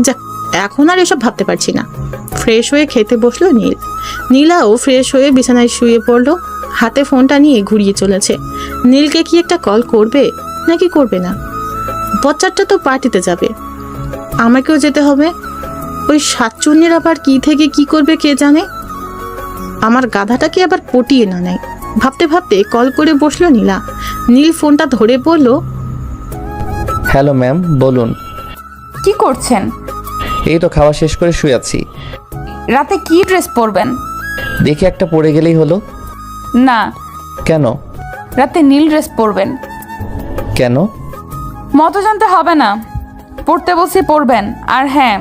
যাক, এখন আর এসব ভাবতে পারছি না। ফ্রেশ হয়ে খেতে বসলো নীল। নীলাও ফ্রেশ হয়ে বিছানায় শুয়ে পড়লো। হাতে ফোনটা নিয়ে ঘুরিয়ে চলেছে। নীলকে কি একটা কল করবে নাকি করবে না? বচ্চাটা তো পার্টিতে যাবে, আমাকেও যেতে হবে। ওই সাতচুন্নির আবার কি থেকে কি করবে কে জানে। আমার গাধাটাকে আবার পটিয়ে না নেয়। ভাবতে ভাবতে কল করে বসলো নীলা। নীল ফোনটা ধরে বলল, হ্যালো ম্যাম, বলুন। কি করছেন? এই তো খাওয়া শেষ করে শুয়ে আছি। রাতে কি ড্রেস পরবেন? দেখি একটা পরে গেলেই হলো। না, কেন? রাতে নীল ড্রেস পরবেন। কেন? মতো জানতে হবে না, পড়তে বলছি পড়বেন। আর হ্যাঁ,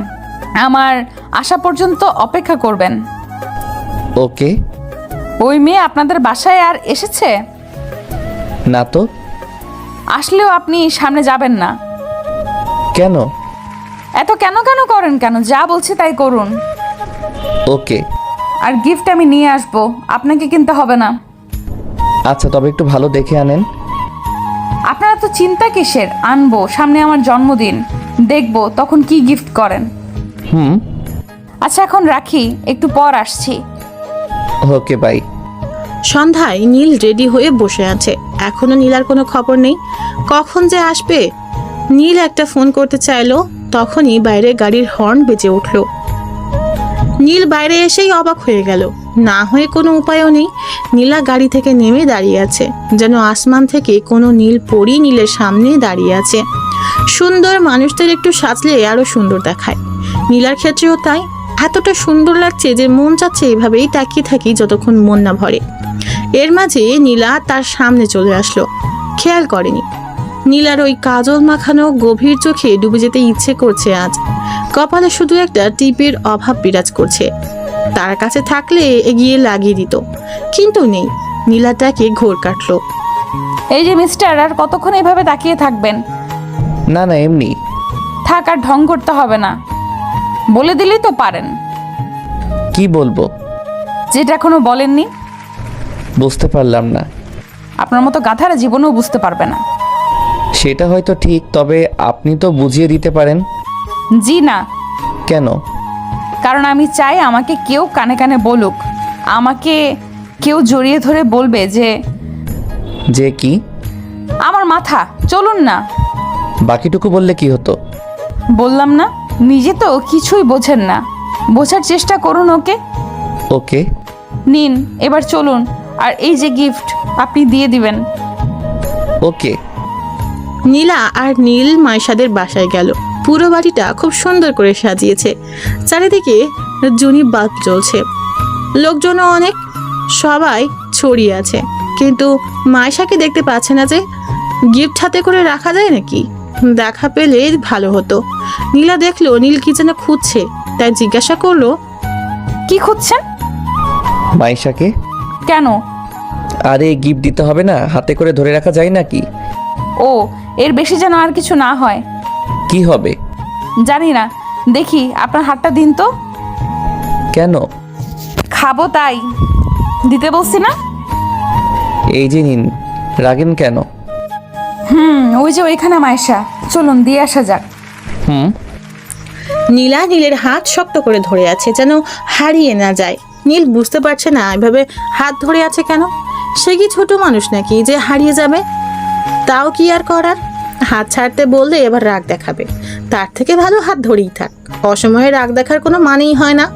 আমার আসা পর্যন্ত অপেক্ষা করবেন। ওকে। ওই মেয়ে আপনাদের বাসায় আর এসেছে? না তো। আসলেও আপনি সামনে যাবেন না। কেন? এত কেন কেন করেন কেন? যা বলছি তাই করুন। ওকে। আর গিফট আমি নিয়ে আসবো, আপনাকে কিনতে হবে না। আচ্ছা, তবে একটু ভালো দেখে আনেন। আপনারা তো চিন্তা কিসের? আনবো, সামনে আমার জন্মদিন, দেখবো তখন কি গিফট করেন। হুম। আচ্ছা এখন রাখি, একটু পর আসছি। ওকে, বাই। সন্ধ্যায় নীল রেডি হয়ে বসে আছে। এখনো নীলার কোনো খবর নেই। কখন যে আসবে? নীল একটা ফোন করতে চাইলো, তখনই বাইরে গাড়ির হর্ন বেজে উঠল। নীল বাইরে এসেই অবাক হয়ে গেল। না হয়ে কোনো উপায়ও নেই। নীলা গাড়ি থেকে নেমে দাঁড়িয়ে আছে, যেন আসমান থেকে কোনো নীল পরী নীলের সামনে দাঁড়িয়ে আছে। সুন্দর মানুষদের একটু সাজলে আরো সুন্দর দেখায়। নীলার ক্ষেত্রেও তাই। এতটা সুন্দর লাগছে যে মন চাচ্ছে এভাবেই তাকিয়ে থাকি যতক্ষণ মন না ভরে। এর মাঝে নীলা তার সামনে চলে আসলো। খেয়াল করেনি। নীলার ওই কাজল মাখানো গভীর চোখে ডুবে যেতে ইচ্ছে করছে আজ। কপালে শুধু একটা টিপের অভাব বিরাজ করছে। তার কাছে থাকলে এগিয়ে লাগিয়ে দিত, কিন্তু নেই। নীলাটাকে ঘোর কাটলো। এই যে মিস্টার, আর কতক্ষণ এভাবে তাকিয়ে থাকবেন? না না, এমনি। থাক, আর ঢং করতে হবে না। বলে দিলেই তো পারেন। কি বলবো? যেটা এখনো বলেননি। বুঝতে পারলাম না। আপনার মতো গাধারা জীবনেও বুঝতে পারবে না। সেটা হয়তো ঠিক, তবে আপনি তো বুঝিয়ে দিতে পারেন। জি না। কেন? কারণ আমি চাই আমাকে কেউ কানে কানে বলুক, আমাকে কেউ জড়িয়ে ধরে বলবে যে যে কি? আমার মাথা। চলুন না। বাকিটুকু বললে কি হতো? বললাম না, নিজে তো কিছুই বোঝেন না, বোঝার চেষ্টা করুন। ওকে ওকে। নিন, এবার চলুন। আর এই যে গিফট, আপনি দিয়ে দিবেন। ওকে। নীলা আর নীল মাইশাদের বাসায় গেল। পুরো বাড়িটা খুব সুন্দর করে সাজিয়েছে। চারিদিকে জুনি বাল্ব জ্বলছে। লোকজনও অনেক, সবাই ছড়িয়ে আছে, কিন্তু মাইশাকে দেখতে পাচ্ছে না যে। গিফট হাতে করে রাখা যায় নাকি? দেখা পেলে ভালো হতো। নীলা দেখলো নীল কি যেন খুঁজছে, তাই জিজ্ঞাসা করলো, কি খুঁজছেন? মাইশাকে। কেন? আরে গিফট দিতে হবে না, হাতে করে ধরে রাখা যায় নাকি? ও, এর বেশি যেন আর কিছু না হয়। কি হবে? জানি না, দেখি আপনার হাতটা দিন তো। কেন? খাবো তাই দিতে বলছি না। এই যে নিন। রাগেন কেন? ওই যে ওইখানে মাইশা, চলুন দিয়ে আসা যাক। হুম। নীলা নীলের হাত শক্ত করে ধরে আছে, যেন হারিয়ে না যায়। নীল বুঝতে পারছে না এভাবে হাত ধরে আছে কেন। সে কি ছোট মানুষ নাকি যে হারিয়ে যাবে? তাও কি আর করার? হাত ছাড়তে বললে এবার রাগ দেখাবে। তার থেকে ভালো হাত ধরেই থাক। অসময়ে রাগ দেখার কোনো মানেই হয় না।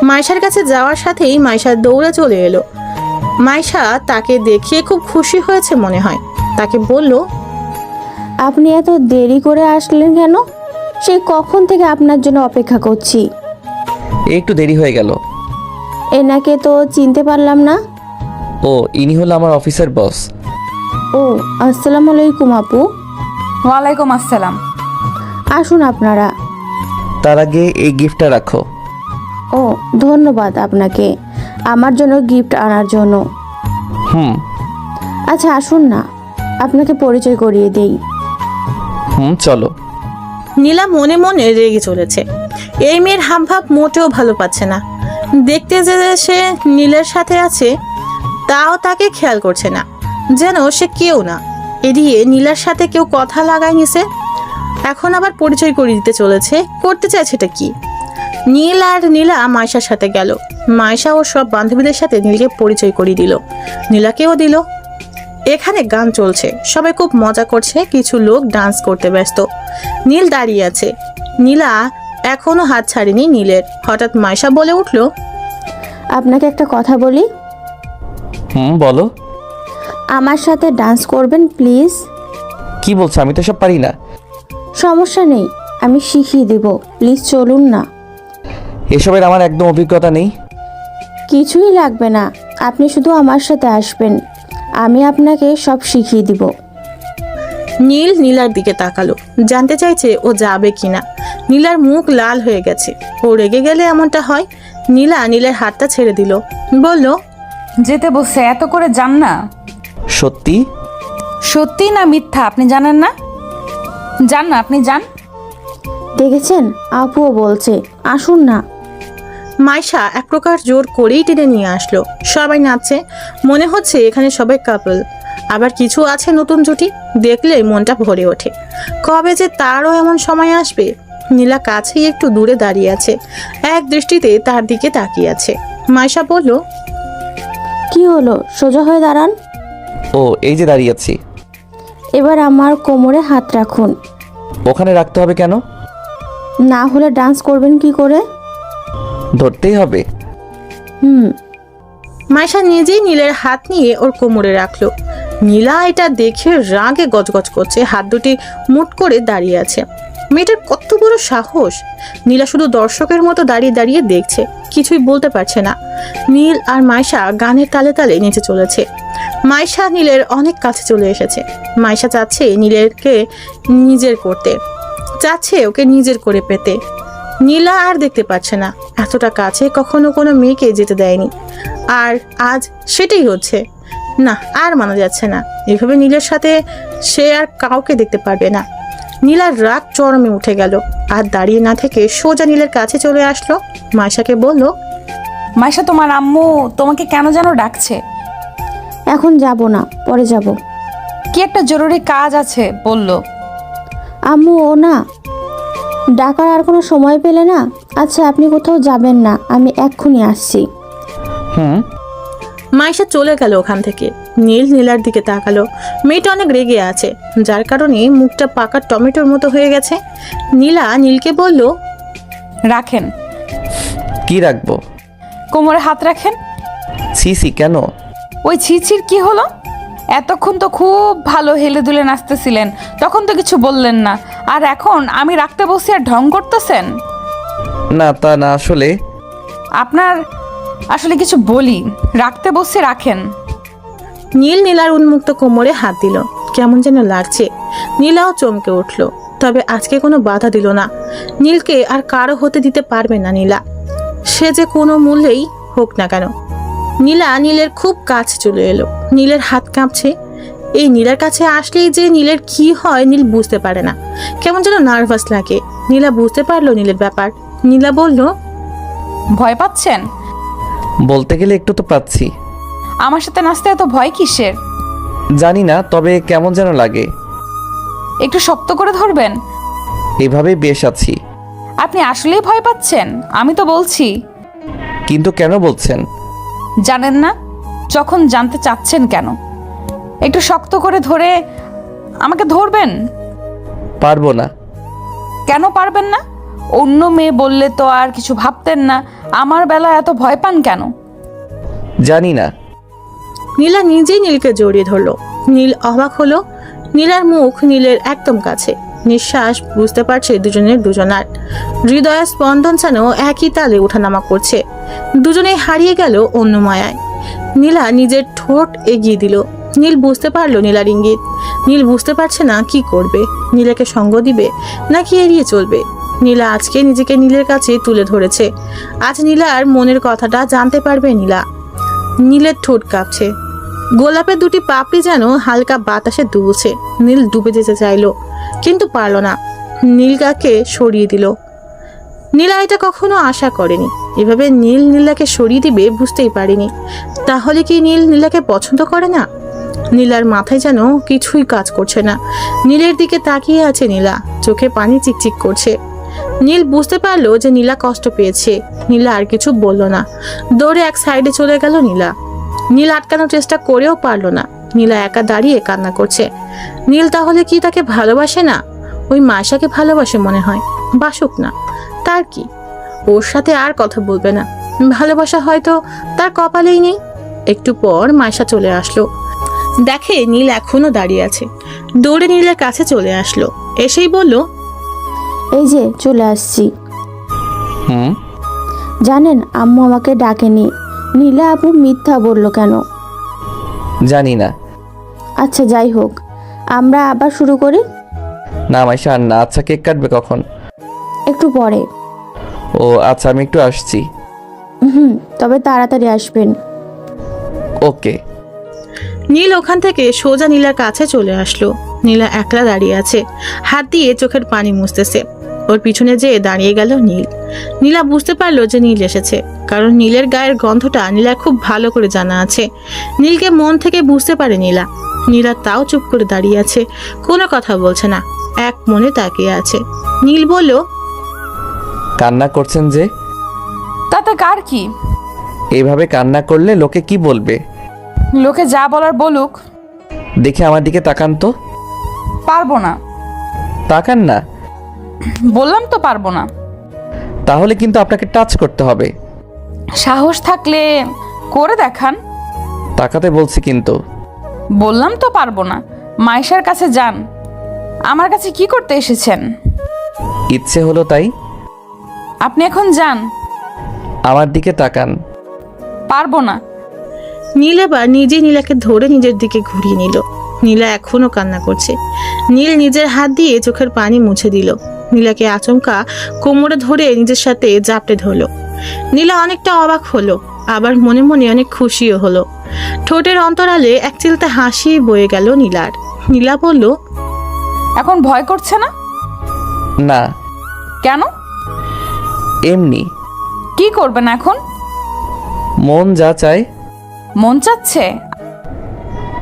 মাইশার কাছে যাওয়ার সাথেই মাইশা দৌড়ে চলে এলো। মাইশা তাকে দেখিয়ে খুব খুশি হয়েছে মনে হয়। তাকে বলল, আপনি এত দেরি করে আসলেন কেন? সেই কখন থেকে আপনার জন্য অপেক্ষা করছি। একটু দেরি হয়ে গেল। এনাকে তো চিনতে পারলাম না। ও ইনি হলো আমার অফিসের বস। ও আসসালামু আলাইকুম আপু। ওয়ালাইকুম আসসালাম। আসুন আপনারা। তার আগে এই গিফটটা রাখো। ও ধন্যবাদ আপনাকে আমার জন্য গিফট আনার জন্য। হুম আচ্ছা আসুন না, আপনাকে পরিচয় করিয়ে দেই। চলো। নীলা মনে মনে রেগে চলেছে। এই মেয়ের হাবভাব মোটেও ভালো পাচ্ছে না। দেখতে যে সে নীলের সাথে আছে তাও তাকে খেয়াল করছে না, যেন সে কেউ না। এদিকে নীলার সাথে কেউ কথা লাগায় নিছে, এখন আবার পরিচয় করিয়ে দিতে চলেছে। করতে চাইছে এটা কি? নীল আর নীলা মাইশার সাথে গেল। মাইশা ও সব বান্ধবীদের সাথে নীলকে পরিচয় করিয়ে দিল, নীলাকেও দিল। এখানে গান চলছে, সবাই খুব মজা করছে, কিছু লোক ডান্স করতে ব্যস্ত। নীল দাঁড়িয়ে আছে, নীলা এখনো হাত ছাড়েনি নীলের। হঠাৎ মাইশা বলে উঠল, আপনাকে একটা কথা বলি। বলো। আমার সাথে ডান্স করবেন প্লিজ? কি বলছো? আমি তো সব পারি না। সমস্যা নেই, আমি শিখিয়ে দেব, প্লিজ চলুন না। এসবের আমার একদম অভিজ্ঞতা নেই। কিছুই লাগবে না, আপনি শুধু আমার সাথে আসবেন, আমি আপনাকে সব শিখিয়ে দিব। নীল নীলার দিকে তাকালো, জানতে চাইছে ও যাবে কিনা। নীলার মুখ লাল হয়ে গেছে। ও রেগে গেলে এমনটা হয়। নীলা নীলের হাতটা ছেড়ে দিল, বলল, যেতে বসে এত করে যান না। সত্যি? সত্যি না মিথ্যা আপনি জানেন না? যান না, আপনি যান। দেখেছেন, আপুও বলছে আসুন না। মাইশা এক প্রকার জোর করেই টেনে নিয়ে আসলো। সবাই নাচছে, মনে হচ্ছে এখানে সবাই কাপল। আবার কিছু আছে নতুন জুটি, দেখলে মনটা ভরে ওঠে। কবে যে তারও এমন সময় আসবে। নীলা কাছেই একটু দূরে দাঁড়িয়ে আছে, এক দৃষ্টিতে তার দিকে তাকিয়ে আছে। মাইশা বলল, কি হলো, সোজা হয়ে দাঁড়ান। ও এই যে দাঁড়িয়ে আছি। এবার আমার কোমরে হাত রাখুন। ওখানে রাখতে হবে কেন? না হলে ডান্স করবেন কি করে? ধরতেই হবে। মাইশা নিজেই নীলের হাত নিয়ে ওর কোমরে রাখলো। নীলা এটা দেখে রাগে গজগজ করছে, হাত দুটি মুট করে দাঁড়িয়ে আছে। মেয়েটার কত বড় সাহস! নীলা শুধু দর্শকের মতো দাঁড়িয়ে দাঁড়িয়ে দেখছে, কিছুই বলতে পারছে না। নীল আর মাইশা গানের তালে তালে নেচে চলেছে। মাইশা নীলের অনেক কাছে চলে এসেছে। মাইশা চাচ্ছে নীলেরকে নিজের করতে, চাচ্ছে ওকে নিজের করে পেতে। নীলা আর দেখতে পাচ্ছে না, এতটা কাছে কখনো কোনো মেয়েকে যেতে দেয়নি, আর আজ সেটাই হচ্ছে। না, আর মানা যাচ্ছে না। এভাবে নীলের সাথে সে আর কাউকে দেখতে পারবে না। নীলার রাগ চরমে উঠে গেল, আর দাঁড়িয়ে না থেকে সোজা নীলের কাছে চলে আসলো। মাইশাকে বলল, মাইশা, তোমার আম্মু তোমাকে কেন যেন ডাকছে। এখন যাব না, পরে যাব। কি একটা জরুরি কাজ আছে বলল। আম্মু ও না, ডাকার আর কোনো সময় পেলে না। আচ্ছা আপনি কোথাও যাবেন না, আমি এক্ষুনি আসছি। মাইশা চলে গেল ওখান থেকে। নীল নীলার দিকে তাকালো। মেয়েটা অনেক রেগে আছে, যার কারণে মুখটা পাকা টমেটোর মতো হয়ে গেছে। নীলা নীলকে বলল, রাখেন। কি রাখবো? কোমরে হাত রাখেন। ছি কেন? ওই ছিছির কি হলো? এতক্ষণ তো খুব ভালো হেলে দুলে নাচতেছিলেন, তখন তো কিছু বললেন না, আর এখন আমি রাখতে বসে আর ঢং করতেছেন। না তা না, আসলে আপনার আসলে কিছু বলি, রাখতে বসে রাখেন। নীল নীলার উন্মুক্ত কোমরে হাত দিল, কেমন যেন লাগছে। নীলাও চমকে উঠল, তবে আজকে কোনো বাধা দিল না। নীলকে আর কারো হতে দিতে পারবে না নীলা, সে যে কোনো মূল্যেই হোক না কেন। নীলা নীলের খুব কাছে চলে এলো। নীলের হাত কাঁপছে। এই নীলার কাছে আসলেই যে নীলের কি হয় নীল বুঝতে পারে না, কেমন যেন নার্ভাস লাগে। নীলা বুঝতে পারলো নীলের ব্যাপার। নীলা বলল, ভয় পাচ্ছেন? বলতে গেলে একটু তো পাচ্ছি। আমার সাথে নাচতে এত ভয় কিসের? জানি না, তবে কেমন যেন লাগে। একটু শক্ত করে ধরবেন। এভাবেই বেশ আছি। আপনি আসলেই ভয় পাচ্ছেন? আমি তো বলছি। কিন্তু কেন বলছেন? জানেন না? যখন জানতে চাচ্ছেন কেন? একটু শক্ত করে ধরে আমাকে ধরবেন। পারবো না। কেন পারবেন না? অন্য মেয়ে বললে তো আর কিছু ভাবতেন না, আমার বেলা এত ভয় পান কেন? জানি না। নীলা নিজেই নীলকে জড়িয়ে ধরলো। নীল অবাক হলো। নীলার মুখ নীলের একদম কাছে। নিঃশ্বাস বুঝতে পারছে দুজনের দুজনার। হৃদয়ের স্পন্দন যেন একই তালে ওঠানামা করছে। দুজনেই হারিয়ে গেল অন্য মায়ায়। নীলা নিজের ঠোঁট এগিয়ে দিল। নীল বুঝতে পারলো নীলার ইঙ্গিত। নীল বুঝতে পারছে না কি করবে, নীলাকে সঙ্গ দিবে নাকি এড়িয়ে চলবে। নীলা আজকে নিজেকে নীলের কাছে তুলে ধরেছে। আজ নীলার মনের কথাটা জানতে পারবে নীলা। নীলের ঠোঁট কাঁপছে, গোলাপের দুটি পাপড়ি যেন হালকা বাতাসে দুলছে। নীল ডুবে যেতে চাইলো, কিন্তু পারল না। নীলকে সরিয়ে দিল। নীলা এটা কখনো আশা করেনি, এভাবে নীল নীলাকে সরিয়ে দিবে বুঝতেই পারেনি। তাহলে কি নীল নীলাকে পছন্দ করে না? নীলার মাথায় যেন কিছুই কাজ করছে না। নীলের দিকে তাকিয়ে আছে নীলা, চোখে পানি চিকচিক করছে। নীল বুঝতে পারলো যে নীলা কষ্ট পেয়েছে। নীলা আর কিছু বলল না, দৌড়ে এক সাইডে চলে গেল নীলা। নীল আটকানোর চেষ্টা করেও পারল না। নীলা একা দাঁড়িয়ে কান্না করছে। নীল তাহলে কি তাকে ভালোবাসে না? ওই মায়েশাকে ভালোবাসে মনে হয়। বাসুক না, তার কি, ওর সাথে আর কথা বলবে না। ভালোবাসা হয়তো তার কপালেই নেই। একটু পর মায়েশা চলে আসলো, দেখে নীল এখনো দাঁড়িয়ে আছে। দৌড়ে নীলের কাছে চলে আসলো, এসেই বলল, এই যে চলে আসছি। হুম, জানেন আম্মু আমাকে ডাকেনি। নীলা আপু মিথ্যা বলল কেন? জানি না। আচ্ছা যাই হোক, আমরা আবার শুরু করি। না মাইশা আর না। আচ্ছা কেক কাটবে কখন? একটু পরে। ও আচ্ছা, আমি একটু আসছি। তবে তাড়াতাড়ি আসবেন। ওকে। নীল ওখান থেকে সোজা নীলার কাছে চলে আসলো। নীলা একলা দাঁড়িয়ে আছে, হাত দিয়ে চোখের পানি মুছতেছে। ওর পিছনে যেয়ে দাঁড়িয়ে গেল নীল। নীলা বুঝতে পারলো যে নীল এসেছে, কারণ নীলের গায়ের গন্ধটা নীলার খুব ভালো করে জানা আছে। নীলকে মন থেকে বুঝতে পারে নীলা। নীলা তাও চুপ করে দাঁড়িয়ে আছে, কোনো কথা বলছে না, এক মনে তাকিয়ে আছে। নীল বলল, কান্না করছেন যে? তাতে কার কি? এইভাবে কান্না করলে লোকে কি বলবে? লোকে যা বলার বলুক। দেখে আমার দিকে তাকান তো। পারবো না। তাকান না। বললাম তো পারবো না। তাহলে কিন্তু আপনাকে টাচ করতে হবে। সাহস থাকলে করে দেখান। তাকাতে বলছি কিন্তু। বললাম তো পারবো না। মাইশার কাছে যান। আমার কাছে কি করতে এসেছেন? ইচ্ছে হলো তাই। আপনি এখন যান। আমার দিকে তাকান। পারবো না। নীল এবার নিজেই নীলাকে ধরে নিজের দিকে ঘুরিয়ে নিল। নীলা এখনো কান্না করছে। নীল নিজের হাত দিয়ে চোখের পানি মুছে দিল। নীলাকে আচমকা কোমরে ধরে নিজের সাথে জাপটে ধরলো। নীলা অনেকটা অবাক হলো, আবার মনে মনে অনেক খুশিও হলো। ঠোঁটের অন্তরালে এক চিলতে হাসি বয়ে গেল নীলার। নীলা বলল, এখন ভয় করছে না? না। কেন? এমনি। কি করবেন এখন? মন যা চায়। মন চাচ্ছে?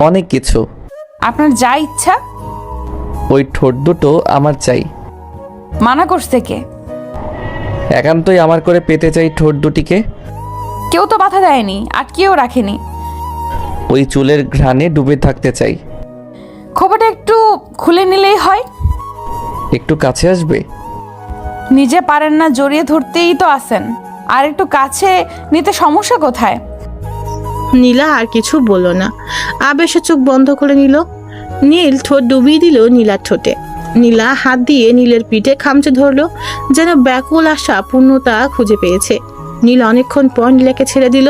অনেক কিছু। আপনার যা ইচ্ছা। ওই ঠোঁট দুটো আমার চাই। মানা করছে কে? একান্তই আমার করে পেতে চাই ঠোঁট দুটিকে। কেউ তো বাধা দেয়নি, আটকেও রাখেনি। ওই চুলের ঘ্রাণে ডুবে থাকতে চাই। খোপাটা একটু খুলে নিলেই হয়। একটু কাছে আসবে? নিজে পারেন না, জড়িয়ে ধরতেই তো আসেন, আর একটু কাছে নিতে সমস্যা কোথায়? নীলা আর কিছু বলল না, আবেশে চোখ বন্ধ করে নিল। নীল ঠোঁট ডুবিয়ে দিল নীলার ঠোঁটে। নীলা হাত দিয়ে নীলের পিঠে খামচে ধরলো, যেন ব্যাকুল আশা পূর্ণতা খুঁজে পেয়েছে। নীল অনেকক্ষণ পর নীলাকে ছেড়ে দিল।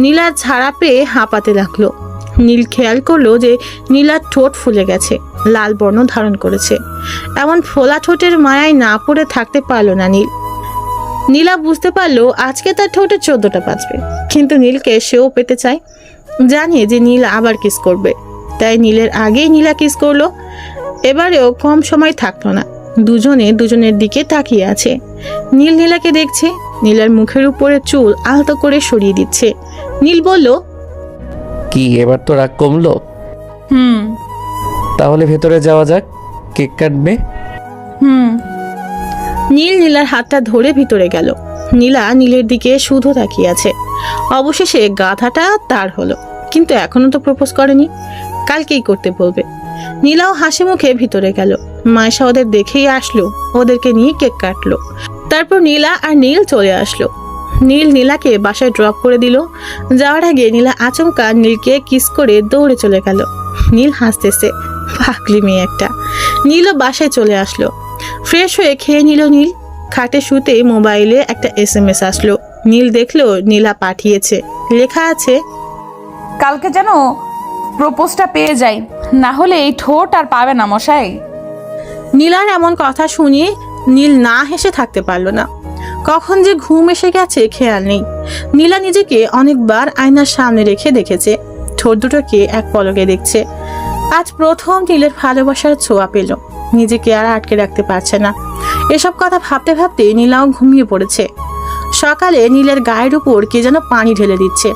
নীলার ছাড়া পেয়ে হাঁপাতে লাগলো। নীল খেয়াল করলো যে নীলার ঠোঁট ফুলে গেছে, লাল বর্ণ ধারণ করেছে। এমন ফোলা ঠোঁটের মায়ায় না পড়ে থাকতে পারলো না নীল। নীলা বুঝতে পারলো আজকে তার ঠোঁটে 14টা বাজবে, কিন্তু নীলকে সেও পেতে চায়। জানে যে নীল আবার কিস করবে, তাই নীলের আগেই নীলা কিস করলো। এবারেও কম সময় থাকলো না, দুজনে দুজনের দিকে তাকিয়ে আছে। নীল নীলাকে দেখছে, নীলার মুখের উপরে চুল আলতো করে সরিয়ে দিচ্ছে। নীল বলল, কি এবার তো রাগ কমলো? হুম তাহলে ভেতরে যাওয়া যাক, কেক কাটবে। হুম নীল নীলার হাতটা ধরে ভিতরে গেল। নীলা নীলের দিকে শুধু তাকিয়ে আছে। অবশেষে গাধাটা তার হলো, কিন্তু এখনো তো প্রপোজ করেনি, কালকেই করতে বলবে। নীলাও হাসি মুখে ভিতরে গেল। মায়েশা ওদের দেখেই আসলো, ওদেরকে নিয়ে কেক কাটলো। তারপর নীলা আর নীল চলে আসলো। নীল নীলাকে বাসায় ড্রপ করে দিল। যাওয়ার আগে নীলা আচমকা নীলকে কিস করে দৌড়ে চলে গেল। নীল হাসতেছে, পাগলি মেয়ে একটা। নীলও বাসায় চলে আসলো। ফ্রেশ হয়ে খেয়ে নিল নীল। খাটে শুতেই মোবাইলে একটা SMS আসলো। নীল দেখলো নীলা পাঠিয়েছে। লেখা আছে, কালকে যেন প্রপোজটা পেয়ে যাই, না হলে এই ঠোঁট আর পাবে না মশাই। নীলার এমন কথা শুনিয়ে নীল না হেসে থাকতে পারলো না। কখন যে ঘুম এসে গেছে খেয়াল নেই। নীলা নিজেকে অনেকবার আয়নার সামনে রেখে দেখেছে, ঠোঁট দুটোকে এক পলকে দেখছে। আজ প্রথম নীলের ভালোবাসার ছোঁয়া পেল। নিজেকে আর আটকে রাখতে পারছে না। এসব কথা ভাবতে ভাবতে নীলাও ঘুমিয়ে পড়েছে। সকালে নীলের গায়ের উপর কে যেন পানি ঢেলে দিচ্ছে।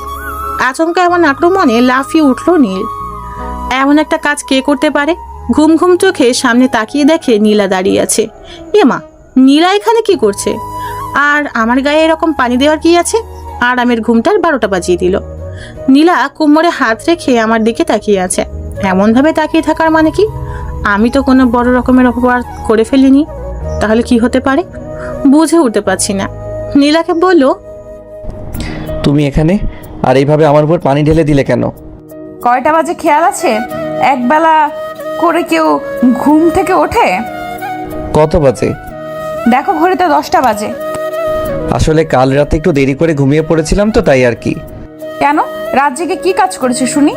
আচমকা এমন আক্রমণে লাফিয়ে উঠল নীল। এমন একটা কাজ কে করতে পারে? ঘুম ঘুম চোখে সামনে তাকিয়ে দেখে নীলা দাঁড়িয়ে আছে। মা, নীলা এখানে কি করছে? আর আমার গায়ে এরকম পানি দেওয়ার কি আছে? আরামের ঘুমটার 12টা বাজিয়ে দিল। নীলা কোমরে হাত রেখে আমার দিকে তাকিয়ে আছে। এমনভাবে তাকিয়ে থাকার মানে কি? আমি তো কোনো বড় রকমের অপরাধ করে ফেলিনি। তাহলে কি হতে পারে বুঝে উঠতে পারছি না। নীলাকে বলল, তুমি এখানে আর এইভাবে আমার উপর পানি ঢেলে দিলে কেন? কয়টা বাজে খেয়াল আছে? একবেলা করে কেউ ঘুম থেকে ওঠে? কত বাজে? দেখো ঘড়িতে 10টা বাজে। আসলে কাল রাতে একটু দেরি করে ঘুমিয়ে পড়েছিলাম তো, তাই আর কি। কেন, রাত জেগে কি কাজ করেছো শুনি?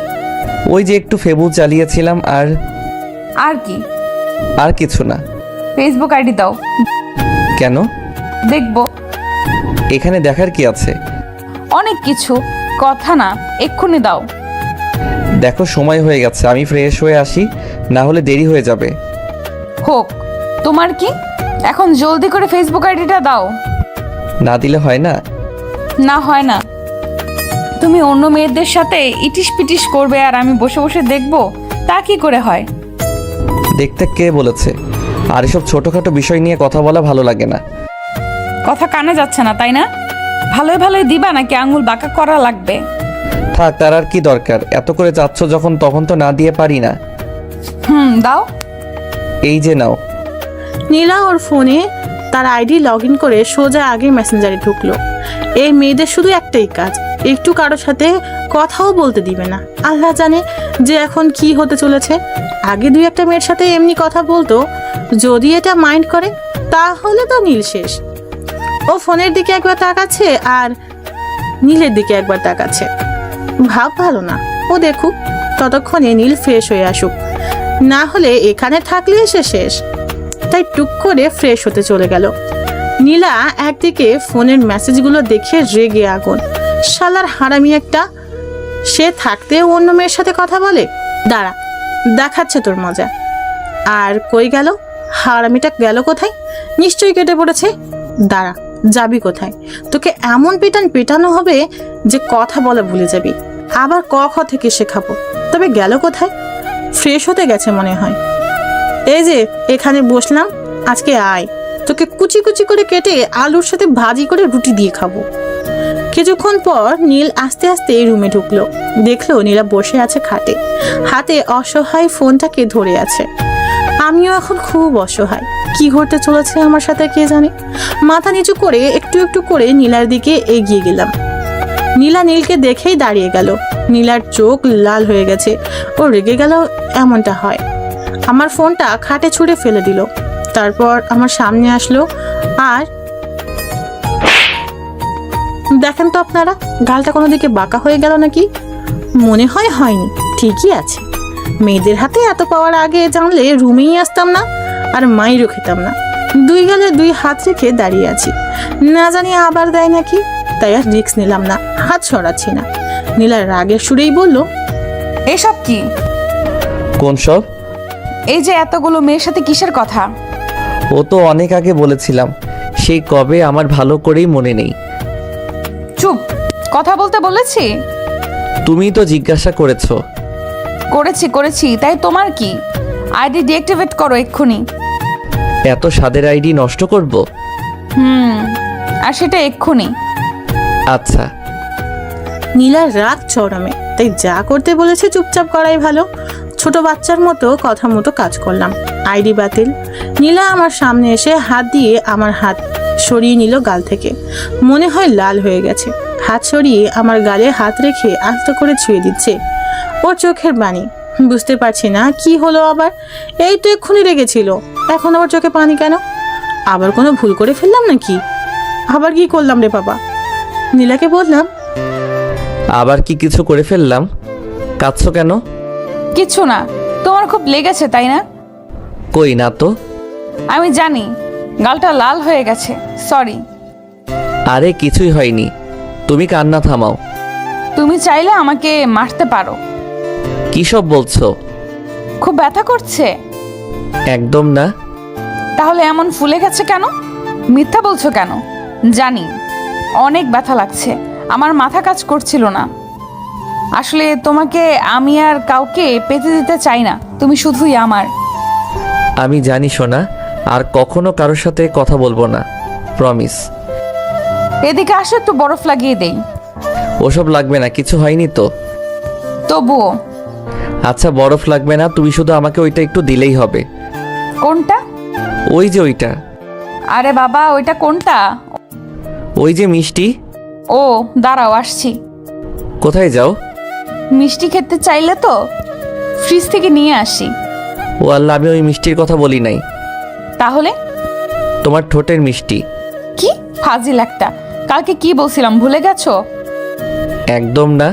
ওই যে একটু ফেসবুক চালিয়েছিলাম। আর কি? আর কিছু না। ফেসবুক আইডি দাও। কেন? দেখবো। এখানে দেখার কি আছে? অনেক কিছু, কথা না, এক্ষুনি দাও। দেখো সময় হয়ে গেছে, আমি ফ্রেশ হয়ে আসি, না হলে দেরি হয়ে যাবে। হোক, তোমার কি? এখন জলদি করে ফেসবুক আইডিটা দাও। না দিলে হয় না? না হয় না। তুমি অন্য মেয়েদের সাথে ইটিস পিটিস করবে আর আমি বসে বসে দেখবো, তা কি করে হয়? দেখতে কে বলেছে? আর এসব ছোটখাটো বিষয় নিয়ে কথা বলা ভালো লাগে না। কথা কানে যাচ্ছে না তাই না? ভালোই ভালোই দিবা নাকি আঙুল বাঁকা করা লাগবে? থাক, তার আর কি দরকার? এত করে চাচ্ছ যখন, তখন তো না দিয়ে পারি না। দাও। এই যে নাও। নীলা ওর ফোনে তার আইডি লগ ইন করে সোজা আগে মেসেঞ্জারে ঢুকলো। এই মেয়েদের শুধু একটাই কাজ, একটু কারোর সাথে কথাও বলতে দিবে না। আল্লাহ জানে যে এখন কি হতে চলেছে। আগে 2-1টা মেয়ের সাথে এমনি কথা বলতো, যদি এটা মাইন্ড করে তাহলে তো নীল শেষ। ও ফোনের দিকে একবার তাকাচ্ছে আর নীলের দিকে একবার তাকাচ্ছে। ভাব ভালো না, ও দেখুক। ততক্ষণে নীল ফ্রেশ হয়ে আসুক, না হলে এখানে থাকলে সে শেষ। তাই টুক করে ফ্রেশ হতে চলে গেল। নীলা একদিকে ফোনের মেসেজগুলো দেখে রেগে আগুন। শালার হারামি একটা, সে থাকতে অন্য মেয়ের সাথে কথা বলে। দাঁড়া, দেখাচ্ছে তোর মজা। আর কই গেল হারামিটা? গেল কোথায়? নিশ্চয়ই কেটে পড়েছে। দাঁড়া, যাবি কোথায়? তোকে এমন পেটানো হবে যে কথা বলা ভুলে যাবি। আবার ক খ থেকে শেখাবো। তবে গেল কোথায়? ফ্রেশ হতে গেছে মনে হয়। এই যে এখানে বসলাম, আজকে আয়, তোকে কুচি কুচি করে কেটে আলুর সাথে ভাজি করে রুটি দিয়ে খাবো। কিছুক্ষণ পর নীল আস্তে আস্তে রুমে ঢুকলো। দেখলো নীলা বসে আছে খাটে, হাতে অসহায় ফোনটাকে ধরে আছে। আমিও এখন খুব অসহায়। কি ঘটতে চলেছে আমার সাথে কে জানে। মাথা নিচু করে একটু একটু করে নীলার দিকে এগিয়ে গেলাম। নীলা নীলকে দেখেই দাঁড়িয়ে গেল। নীলার চোখ লাল হয়ে গেছে। ও রেগে গেল, এমনটা হয়। আমার ফোনটা খাটে ছুঁড়ে ফেলে দিল। তারপর আমার সামনে আসলো আর দেখেন তো আপনারা, গালটা কোনো দিকে বাঁকা হয়ে গেল নাকি? মনে হয় হয়নি, ঠিকই আছে। মেয়েদের হাতে এত পাওয়ার আগে জানলে রুমেই আসতাম না, আর মাইরও খেতাম না। 2 গালে 2 হাত রেখে দাঁড়িয়ে আছি, না জানি আবার দেয় নাকি। তাই আর রিস্ক নিলাম না, হাত সরাচ্ছি না। নীলার রাগের সুরেই বলল, এসব কি? কোন সব? এই যে এতগুলো মেয়ের সাথে কিসের কথা? ও তো অনেক আগে বলেছিলাম, সেই কবে আমার ভালো করেই মনে নেই। চুপ, কথা বলতে বলেছি? তুমি তো জিজ্ঞাসা করেছো। করেছি, তাই তোমার কি? আইডি ডিঅ্যাক্টিভেট করো এক্ষুনি। এত স্বাদের আইডি নষ্ট করব? আর সেটা এক্ষুনি। আচ্ছা। নীলার রাগ চরমে, তাই যা করতে বলেছে চুপচাপ করাই ভালো। ছোট বাচ্চার মতো কথা মতো কাজ করলাম। আইডি বাতিল। নীলা আমার সামনে এসে হাত দিয়ে আমার হাত সরিয়ে নিল গাল থেকে। মনে হয় লাল হয়ে গেছে। হাত সরিয়ে আমার গালে হাত রেখে আস্তে করে ছুঁয়ে দিচ্ছে। ওর চোখের বাণী, বুঝতে পারছি না কি হলো আবার। এই তো এক্ষুনি রেগেছিল, এখন আবার চোখে পানি কেন? আবার কোনো ভুল করে ফেললাম নাকি? আবার কি করলাম রে বাবা? নীলাকে বললাম, আবার কি কিছু করে ফেললাম? কাঁদছো কেন? কিছু না, তোমার খুব লেগেছে তাই না? কই না তো। আমি জানি, গালটা লাল হয়ে গেছে, সরি। আরে কিছুই হয়নি, তুমি কান্না থামাও। তুমি চাইলে আমাকে মারতে পারো। কী সব বলছো? খুব ব্যথা করছে? একদম না। তাহলে এমন ফুলে গেছে কেন? মিথ্যা বলছো কেন? জানি অনেক ব্যথা লাগছে, আমার মাথা কাজ করছিল না। আসলে তোমাকে আমি আর কাউকে পেতে দিতে চাই না, তুমি শুধুই আমার। আমি জানি সোনা, আর কখনো কারোর সাথে কথা বলবো না, প্রমিস। এদিকে আসো, একটু বরফ লাগিয়ে দেই। ওসব লাগবে না, কিছু হয়নি তো। তবুও। আচ্ছা বরফ লাগবে না, তুমি শুধু আমাকে ওইটা একটু দিলেই হবে। কোনটা? ওই যে ওইটা। আরে বাবা, ওইটা কোনটা? ওই যে মিষ্টি। ও দাঁড়াও, আসছি। কোথায় যাও? মিষ্টি খেতে চাইলে তো ফ্রিজ থেকে নিয়ে আসি। ও আল্লাহ, আমি ওই মিষ্টির কথা বলি নাই। তাহলে? তোমার ঠোঁটের মিষ্টি। কি ফাজিল একটা! কালকে কি বলছিলাম ভুলে গেছো? একদম না।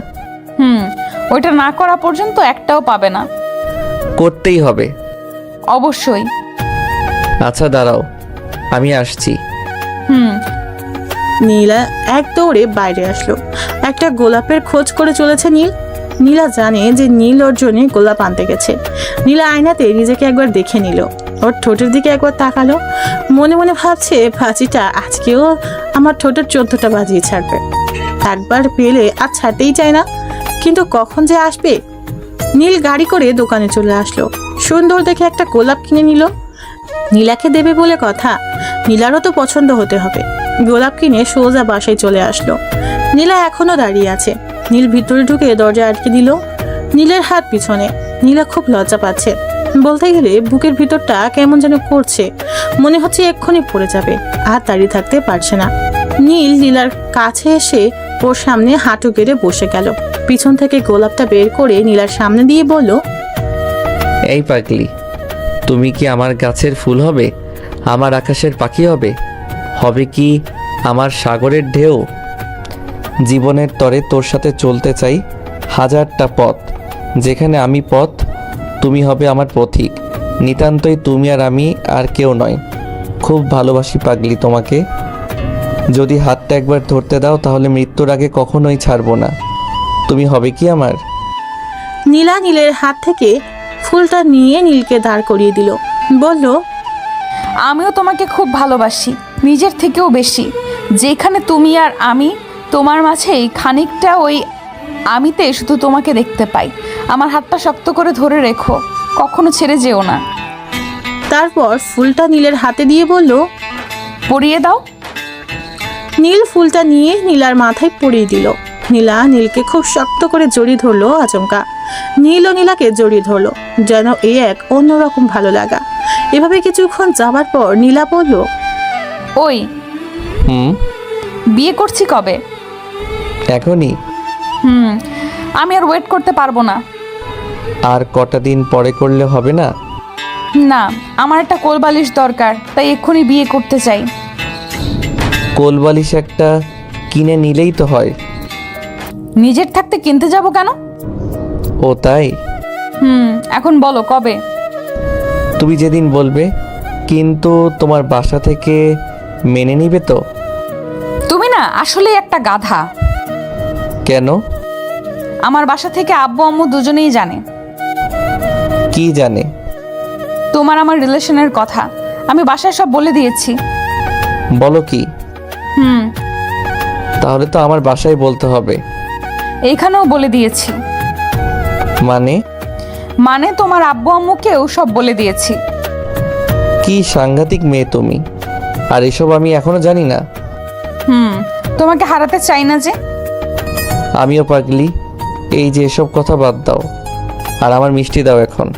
ওইটা না করা পর্যন্ত একটাও পাবে না। করতেই হবে। অবশ্যই। আচ্ছা দাঁড়াও, আমি আসছি। নীলা এক দৌড়ে বাইরে আসলো। একটা গোলাপের খোঁজ করে চলেছে নীল। নীলা জানে যে নীল ওর জন্য গোলাপ আনতে গেছে। নীলা আয়নাতে নিজেকে একবার দেখে নিল, ওর ঠোঁটের দিকে একবার তাকালো। মনে মনে ভাবছে, ভাজিটা আজকেও আমার ঠোঁটের 14টা বাজিয়ে ছাড়বে। একবার পেলে আর ছাড়তেই চায় না, কিন্তু কখন যে আসবে। নীল গাড়ি করে দোকানে চলে আসলো। সুন্দর দেখে একটা গোলাপ কিনে নিল। নীলাকে দেবে বলে কথা, নীলারও তো পছন্দ হতে হবে। গোলাপ কিনে সোজা বাসায় চলে আসলো। নীলা এখনো দাঁড়িয়ে আছে। নীল ভিতরে ঢুকে দরজা আটকে দিল। নীলের হাত পিছনে। নীলা খুব লজ্জা পাচ্ছে, বলতে গেলে বুকের ভিতরটা কেমন যেন করছে, মনে হচ্ছে এক্ষুনি পড়ে যাবে, আর দাঁড়িয়ে থাকতে পারছে না। নীল নীলার কাছে এসে ওর সামনে হাঁটু গেড়ে বসে গেল। পিছন থেকে গোলাপটা বের করে নীলার সামনে দিয়ে বলল, এই পাগলি, তুমি কি আমার গাছের ফুল হবে? আমার আকাশের পাখি হবে? হবে কি আমার সাগরের ঢেউ? জীবনের তরে তোর সাথে চলতে চাই হাজারটা পথ, যেখানে আমি পথ, তুমি হবে আমার পথিক। নিতান্তই তুমি আর আমি, আর কেউ নয়। খুব ভালোবাসি পাগলি তোমাকে। যদি হাতটা একবার ধরতে দাও, তাহলে মৃত্যুর আগে কখনোই ছাড়বো না। তুমি হবে কি আমার? নীলা নীলের হাত থেকে ফুলটা নিয়ে নীলকে দাঁড় করিয়ে দিল। বলল, আমিও তোমাকে খুব ভালোবাসি, নিজের থেকেও বেশি। যেখানে তুমি আর আমি, তোমার মাঝেই খানিকটা ওই আমিতে শুধু তোমাকে দেখতে পাই। আমার হাতটা শক্ত করে ধরে রেখো, কখনো ছেড়ে যেও না। তারপর ফুলটা নীলের হাতে দিয়ে বলল, পরিয়ে দাও। নীল ফুলটা নিয়ে নীলার মাথায় পরিয়ে দিল। নীলা নীলকে খুব শক্ত করে জড়িয়ে ধরলো। আচমকা নীল ও নীলাকে জড়িয়ে ধরলো, যেন এই এক অন্যরকম ভালো লাগা। এভাবে কিছুক্ষণ যাবার পর নীলা বলল, ওই বিয়ে করছি কবে? এখনই। আমি আর ওয়েট করতে পারবো না। আর কটা দিন পরে করলে হবে না? না, আমার একটা কোলবালিশ দরকার, তাই এক্ষুনি বিয়ে করতে চাই। কোলবালিশ একটা কিনে নিলেই তো হয়। নিজের থাকতে কিনতে যাব কেন? ও তাই? এখন বলো কবে? তুমি যেদিন বলবে, কিন্তু তোমার বাসা থেকে মেনে নিবে তো? তুমি না আসলে একটা গাধা। কেন? আমার বাসা থেকে আব্বু আম্মু দুজনেই জানে। কি জানে? তোমার আমার রিলেশনের কথা আমি বাসায় সব বলে দিয়েছি। বলো কি? তাহলে তো আমার বাসায় বলতে হবে। এইখানেও বলে দিয়েছি। মানে তোমার আব্বু আম্মুকেও সব বলে দিয়েছি। কি সাংঘাতিক মেয়ে তুমি! আর এসব আমি এখনো জানি না। তোমাকে হারাতে চাই না যে। আমিও পাগলি। এই যে এসব কথা বাদ দাও, আর আমার মিষ্টি দাও এখন।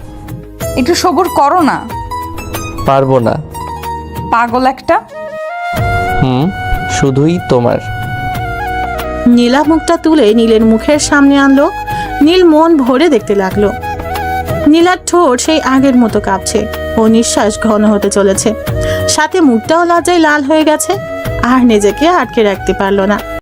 একটু সবুর করো না। পারবো না। পাগল একটা। শুধুই তোমার। নীলা মুখটা তুলে নীলের মুখের সামনে আনলো। নীল মন ভরে দেখতে লাগলো। নীলার ঠোঁট সেই আগের মতো কাঁপছে, ও নিঃশ্বাস ঘন হতে চলেছে, সাথে মুখটাও লজ্জায় লাল হয়ে গেছে, আর নিজেকে আটকে রাখতে পারলো না।